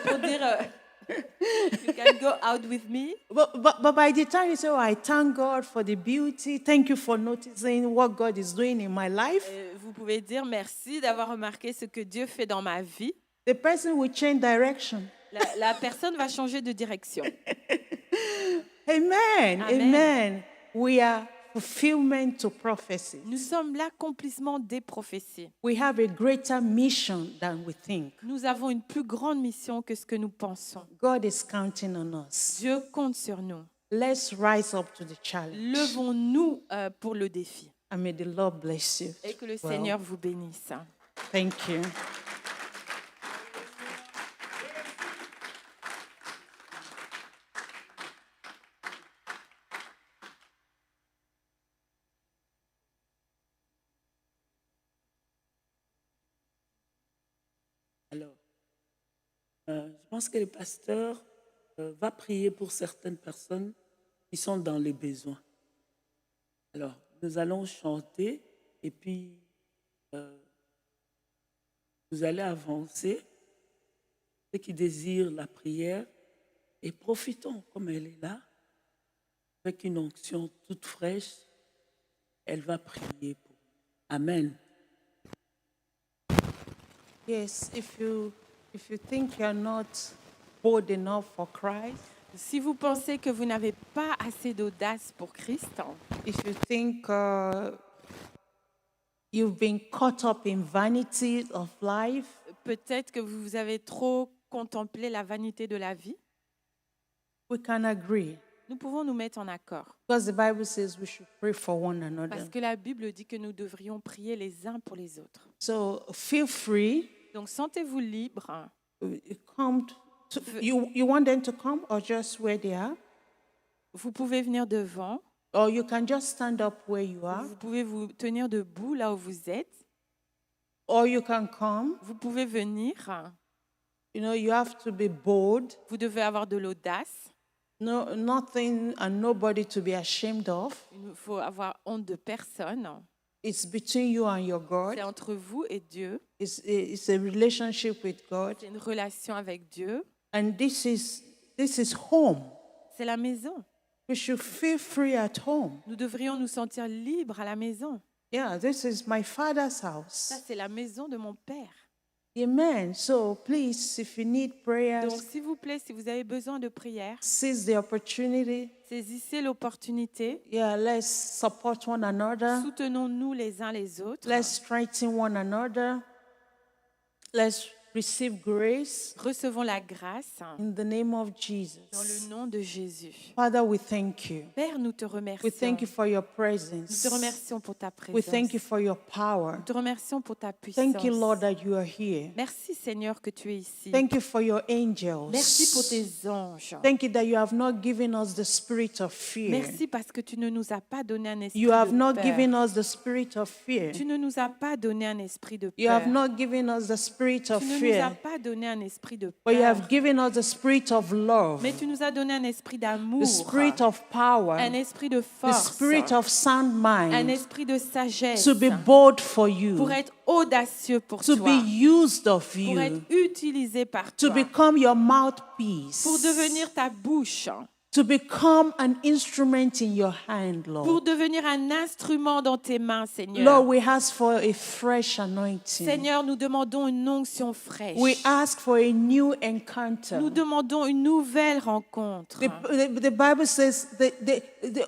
Pour dire you can go out with me. But by the time you say, oh, I thank God for the beauty, thank you for noticing what God is doing in my life, Vous pouvez dire merci d'avoir remarqué ce que Dieu fait dans ma vie. the person will change direction. La personne va changer de direction. Amen. Amen. Amen. We are fulfillment to prophecy. Nous sommes l'accomplissement des prophéties. We have a greater mission than we think. Nous avons une plus grande mission que ce que nous pensons. God is counting on us. Dieu compte sur nous. Let's rise up to the challenge. Levons-nous pour le défi. And may the Lord bless you. Et que le Well, Seigneur vous bénisse. Thank you. Alors, je pense que le pasteur va prier pour certaines personnes qui sont dans les besoins. Alors, nous allons chanter et puis vous allez avancer, ceux qui désirent la prière, et profitons, comme elle est là, avec une onction toute fraîche, elle va prier pour vous. Amen. Yes, if you think you're not bold enough for Christ, Si vous pensez que vous n'avez pas assez d'audace pour Christ, if you think you've been caught up in vanity of life, peut-être que vous avez trop contemplé la vanité de la vie, we can agree. nous pouvons nous mettre en accord. Because the Bible says we should pray for one another. Parce que la Bible dit que nous devrions prier les uns pour les autres. So feel free. Donc sentez-vous libre. You want them to come or just where they are? Vous pouvez venir devant, Or you can just stand up where you are. vous pouvez vous tenir debout là où vous êtes, Or you can come. vous pouvez venir. You have to be bold. Vous devez avoir de l'audace. No, nothing and nobody to be ashamed of. Il ne faut avoir honte de personne. It's between you and your God. C'est entre vous et Dieu. It's a relationship with God. C'est une relation avec Dieu. And this is home. C'est la maison. We should feel free at home. Nous devrions nous sentir libres à la maison. Yeah, this is my Father's Ça, house. c'est la maison de mon Père. Amen. So please, if you need Donc, prayers, s'il vous plaît, si vous avez besoin de prière, seize the opportunity. saisissez l'opportunité. Yeah, let's support one another. Soutenons-nous les uns les autres. Let's strengthen one another. Let's receive grace Recevons la grâce in the name of dans Jesus. le nom de Jésus. Father, we thank you. Père, nous te We remercions. thank you for your Nous presence. te remercions pour ta We présence. thank you for your power. Nous te remercions pour ta puissance. Thank you, Lord, that you are here. Merci Seigneur que tu es ici. Thank you for your angels. Merci pour tes anges. Thank you that you have not given us the spirit of fear. Merci parce que tu ne nous as pas donné un esprit You have de not peur. given us the spirit of fear. Tu ne nous as pas donné un esprit de You peur. have not given us the spirit of Tu ne nous as fear, pas donné un esprit de but you peur. have given us the spirit of love, Mais tu nous as donné un esprit d'amour, the spirit of power, un esprit de the force, spirit of sound un mind, esprit de sagesse, to be bold for you, pour être audacieux pour to toi, be used of pour you, être utilisé par to toi, become your mouthpiece, pour devenir ta bouche, to become an instrument in your hand, pour Lord. devenir un instrument dans tes mains, Seigneur. Lord, we ask for a fresh anointing. Seigneur, nous demandons une onction fraîche. We ask for a new encounter. Nous demandons une nouvelle rencontre. The Bible says the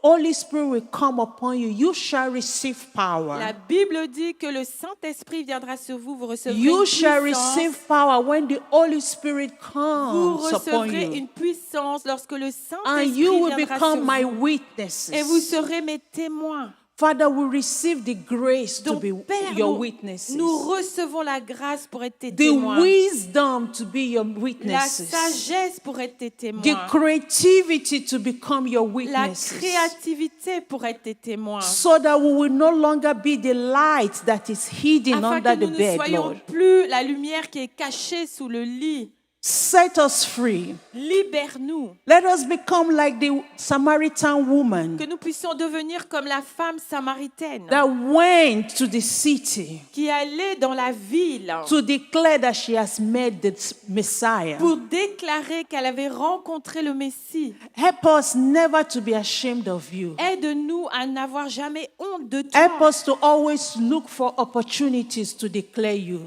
Holy Spirit will come upon you. You shall receive power. La Bible dit que le Saint-Esprit viendra sur vous, vous recevrez You une shall puissance. receive power when the Holy Spirit Vous comes upon recevrez you. une puissance lorsque le And Saint-Esprit you will viendra become sur my vous. witnesses. Et vous serez mes témoins. Father, we receive the grace to Donc, be Père, your nous witnesses. recevons la grâce pour être tes The témoins. wisdom to be your La witnesses. sagesse pour être tes témoins. The creativity to become your La witnesses. créativité pour être tes témoins. So that we will no longer be the light that is hidden Afin under que nous the ne bed, soyons Lord. plus la lumière qui est cachée sous le lit. Set us free. Libère-nous. Let us become like the Samaritan woman Que nous puissions devenir comme la femme samaritaine that went to the city qui allait dans la ville to declare that she has met the Messiah. pour déclarer qu'elle avait rencontré le Messie. Help us never to be ashamed of you. Aide-nous à n'avoir jamais honte de Help toi. us to always look for opportunities to declare you.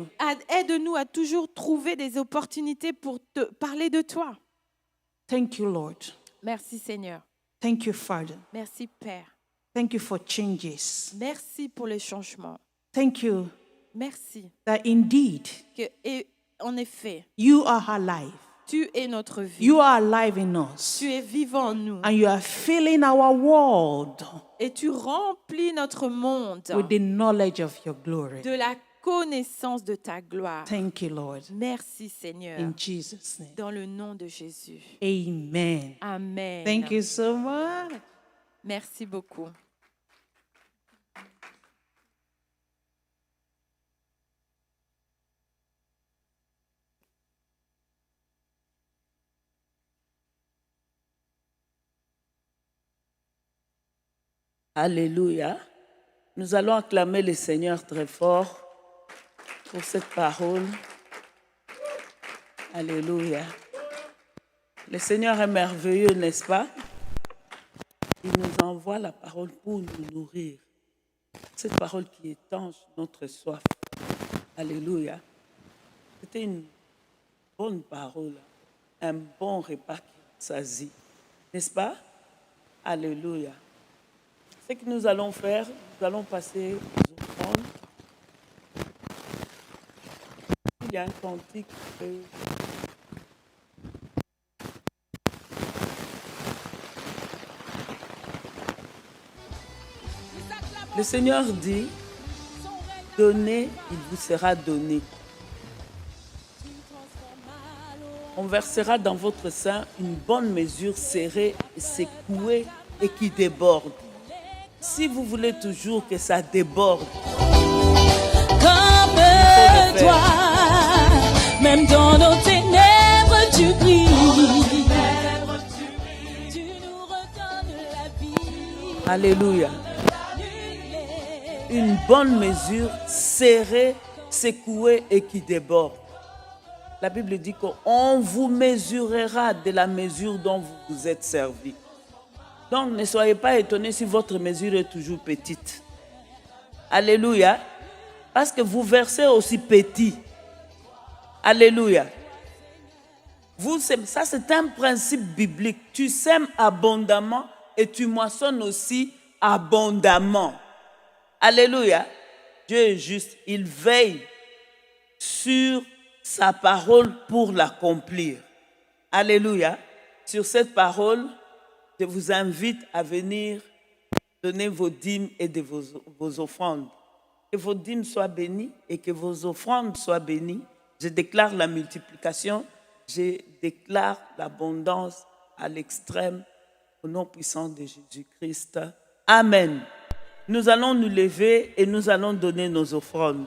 Aide-nous à toujours trouver des opportunités pour te parler de toi. Thank you, Lord. Merci Seigneur. Thank you, Father. Merci Père. Thank you for changes. Merci pour les changements. Thank you Merci. that indeed Et en effet, you are alive. tu es notre vie. You are alive in us. Tu es vivant en nous. And you are filling our world Et tu remplis notre monde with the knowledge of your glory. de la connaissance de ta gloire. Thank you, Lord. Merci Seigneur. In Jesus' name. Dans le nom de Jésus. Amen. Amen. Thank you so much. Merci beaucoup. Alléluia. Nous allons acclamer le Seigneur très fort pour cette parole. Alléluia. Le Seigneur est merveilleux, n'est-ce pas? Il nous envoie la parole pour nous nourrir. Cette parole qui étanche notre soif. Alléluia. C'était une bonne parole, un bon repas qui s'asie, n'est-ce pas? Alléluia. Ce que nous allons faire, nous allons passer aux offrandes. Il y a un cantique que le Seigneur dit, donnez, il vous sera donné. On versera dans votre sein une bonne mesure serrée, secouée et qui déborde. Si vous voulez toujours que ça déborde, Comme toi, même dans nos ténèbres, tu brilles. Tu nous redonnes la vie. alléluia, une bonne mesure serrée, secouée et qui déborde. La Bible dit qu'on vous mesurera de la mesure dont vous vous êtes servi. Donc ne soyez pas étonnés si votre mesure est toujours petite. Alléluia. Parce que vous versez aussi petit. Alléluia. Ça, c'est un principe biblique. Tu sèmes abondamment et tu moissonnes aussi abondamment. Alléluia. Dieu est juste. Il veille sur sa parole pour l'accomplir. Alléluia. Sur cette parole, je vous invite à venir donner vos dîmes et vos offrandes. Que vos dîmes soient bénies et que vos offrandes soient bénies. Je déclare la multiplication, je déclare l'abondance à l'extrême au nom puissant de Jésus-Christ. Amen. Nous allons nous lever et nous allons donner nos offrandes.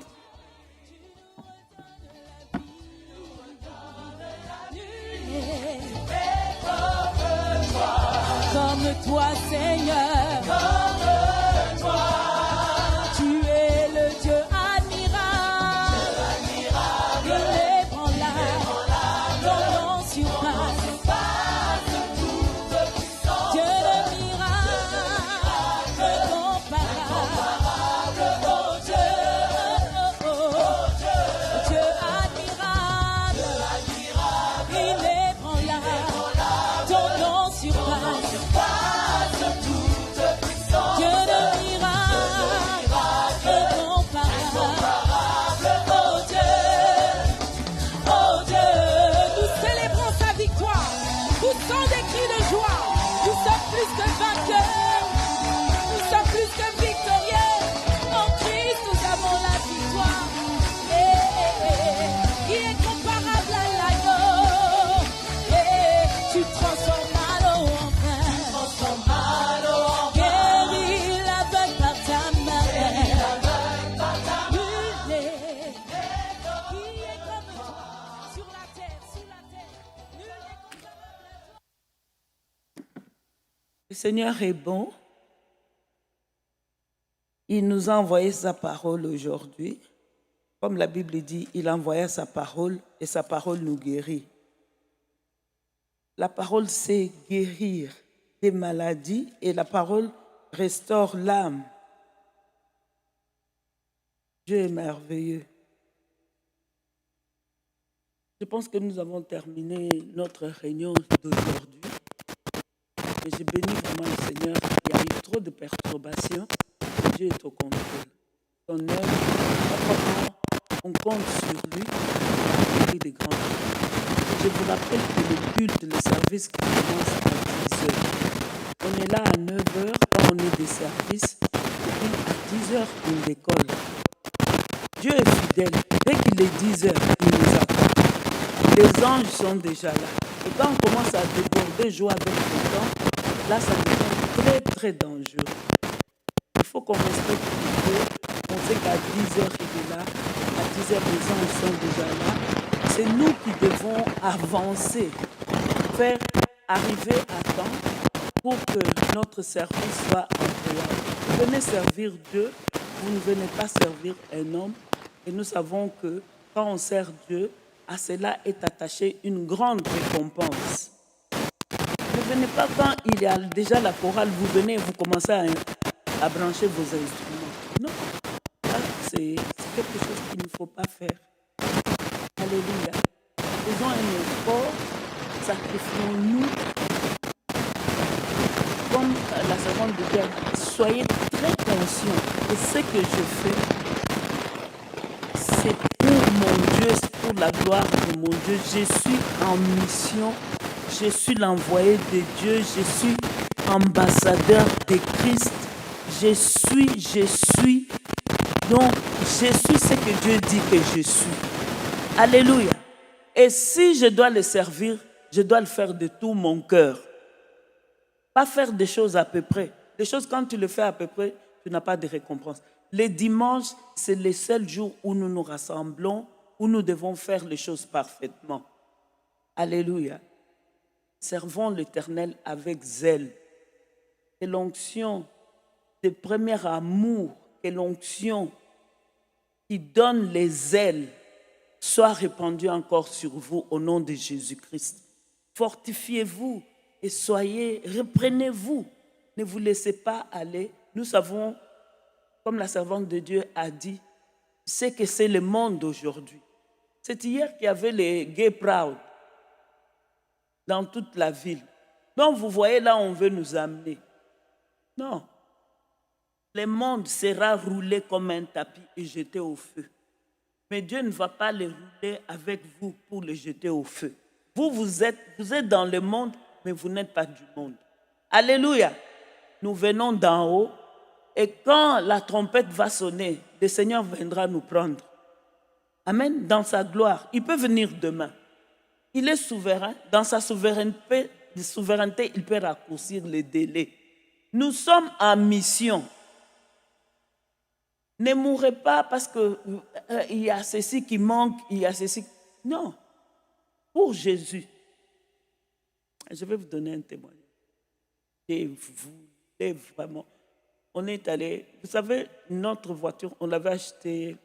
Comme toi, Seigneur. Comme toi. Tu es le Dieu admirable. Inébranlable. Ton nom surpasse Le Seigneur est bon. Il nous a envoyé sa parole aujourd'hui. Comme la Bible dit, il a envoyé sa parole et sa parole nous guérit. La parole, c'est guérir des maladies et la parole restaure l'âme. Dieu est merveilleux. Je pense que nous avons terminé notre réunion d'aujourd'hui. Et j'ai béni vraiment le Seigneur. Il y a eu trop de perturbations. Dieu est au contrôle. Son œuvre, on compte sur lui. Il fait des grands choses. Je vous rappelle que le culte, le service qui commence à 10h. On est là à 9h quand on est des services. Et puis à 10h, on décolle. Dieu est fidèle. Dès qu'il est 10h, il nous attend. Les anges sont déjà là. Et quand on commence à déborder, jouer avec le temps, là, ça devient très, très dangereux. Il faut qu'on respecte Dieu. On sait qu'à 10h, il est là. À 10h, les anges sont déjà là. C'est nous qui devons avancer, faire arriver à temps pour que notre service soit agréable. Venez servir Dieu. Vous ne venez pas servir un homme. Et nous savons que quand on sert Dieu, à cela est attachée une grande récompense. Ne venez pas quand il y a déjà la chorale, vous venez et vous commencez à brancher vos instruments. Non, c'est quelque chose qu'il ne faut pas faire. Alléluia. Faisons un effort, sacrifions-nous. Comme la servante de Dieu, soyez très conscients de ce que je fais. C'est pour mon Dieu, c'est pour la gloire de mon Dieu. Je suis en mission, je suis l'envoyé de Dieu, je suis ambassadeur de Christ. Je suis. Donc, je suis ce que Dieu dit que je suis. Alléluia. Et si je dois le servir, je dois le faire de tout mon cœur. Pas faire des choses à peu près. Les choses, quand tu le fais à peu près, tu n'as pas de récompense. Les dimanches, c'est les seuls jours où nous nous rassemblons, où nous devons faire les choses parfaitement. Alléluia. Servons l'Éternel avec zèle. Que l'onction de premier amour, que l'onction qui donne les ailes soit répandue encore sur vous au nom de Jésus-Christ. Fortifiez-vous et reprenez-vous. Ne vous laissez pas aller. Nous savons, comme la servante de Dieu a dit, c'est que c'est le monde d'aujourd'hui. C'est hier qu'il y avait les Gay Proud dans toute la ville. Donc vous voyez là, on veut nous amener. Non. Le monde sera roulé comme un tapis et jeté au feu. Mais Dieu ne va pas le rouler avec vous pour le jeter au feu. Vous êtes dans le monde, mais vous n'êtes pas du monde. Alléluia. Nous venons d'en haut. Et quand la trompette va sonner, le Seigneur viendra nous prendre. Amen. Dans sa gloire. Il peut venir demain. Il est souverain. Dans sa souveraineté, il peut raccourcir les délais. Nous sommes en mission. Ne mourrez pas parce qu'il y a ceci qui manque, il y a ceci. Non. Pour Jésus. Je vais vous donner un témoignage. Et vous voulez vraiment. On est allé, vous savez, notre voiture, on l'avait achetée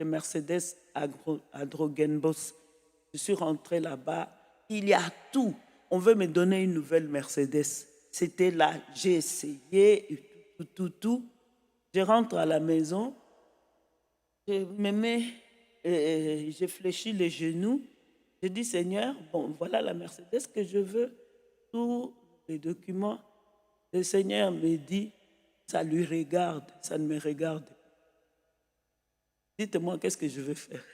de Mercedes à Drogenbos. Je suis rentrée là-bas. Il y a tout. On veut me donner une nouvelle Mercedes. C'était là, j'ai essayé, tout. Je rentre à la maison, je me mets, je fléchis les genoux. Je dis, Seigneur, bon, voilà la Mercedes que je veux, tous les documents. Le Seigneur me dit, ça lui regarde, ça ne me regarde pas. Dites-moi, qu'est-ce que je vais faire?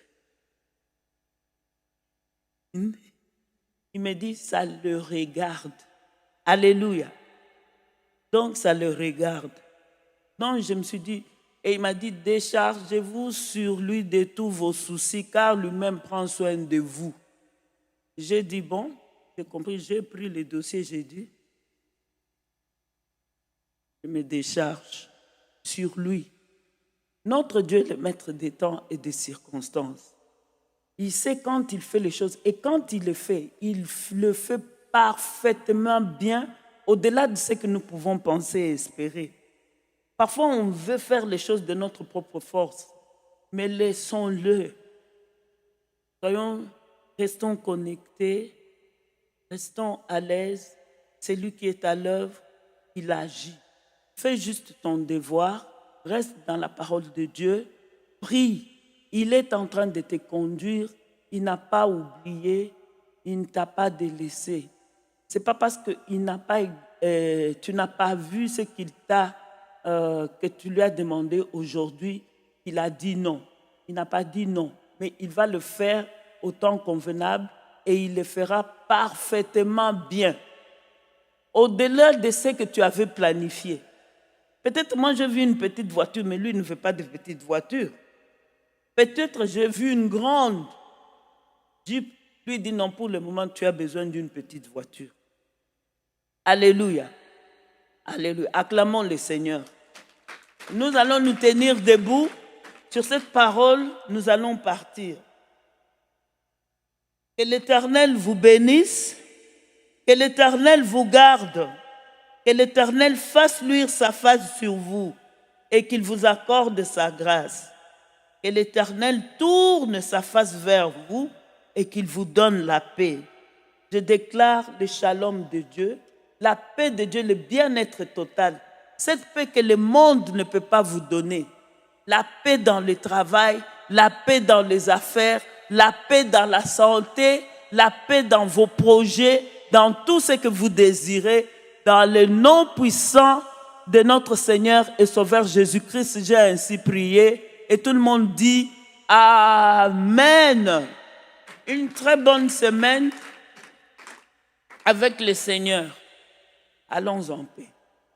Il me dit, ça le regarde. Alléluia. Donc, ça le regarde. Donc, je me suis dit, et il m'a dit, déchargez-vous sur lui de tous vos soucis, car lui-même prend soin de vous. J'ai dit, bon, j'ai compris, j'ai pris le dossier, j'ai dit, je me décharge sur lui. Notre Dieu est le maître des temps et des circonstances. Il sait quand il fait les choses, et quand il le fait parfaitement bien au-delà de ce que nous pouvons penser et espérer. Parfois, on veut faire les choses de notre propre force, mais laissons-le. Restons connectés, restons à l'aise. C'est lui qui est à l'œuvre, il agit. Fais juste ton devoir, reste dans la parole de Dieu, prie. Il est en train de te conduire, il n'a pas oublié, il ne t'a pas délaissé. Ce n'est pas parce que tu n'as pas vu ce qu'il t'a, que tu lui as demandé aujourd'hui, qu'il a dit non. Il n'a pas dit non, mais il va le faire au temps convenable et il le fera parfaitement bien. Au-delà de ce que tu avais planifié. Peut-être moi j'ai vu une petite voiture, mais lui ne veut pas de petite voiture. Peut-être j'ai vu une grande Jeep. Lui dit non, pour le moment tu as besoin d'une petite voiture. Alléluia. Alléluia. Acclamons le Seigneur. Nous allons nous tenir debout. Sur cette parole, nous allons partir. Que l'Éternel vous bénisse. Que l'Éternel vous garde. Que l'Éternel fasse luire sa face sur vous et qu'il vous accorde sa grâce. Que l'Éternel tourne sa face vers vous et qu'il vous donne la paix. Je déclare le shalom de Dieu, la paix de Dieu, le bien-être total. Cette paix que le monde ne peut pas vous donner. La paix dans le travail, la paix dans les affaires, la paix dans la santé, la paix dans vos projets, dans tout ce que vous désirez. Dans le nom puissant de notre Seigneur et Sauveur Jésus-Christ, j'ai ainsi prié. Et tout le monde dit Amen. Une très bonne semaine avec le Seigneur. Allons en paix.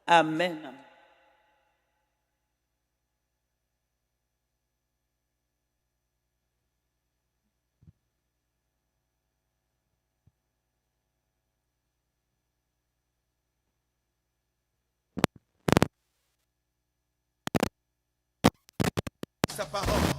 Amen. Sa parole.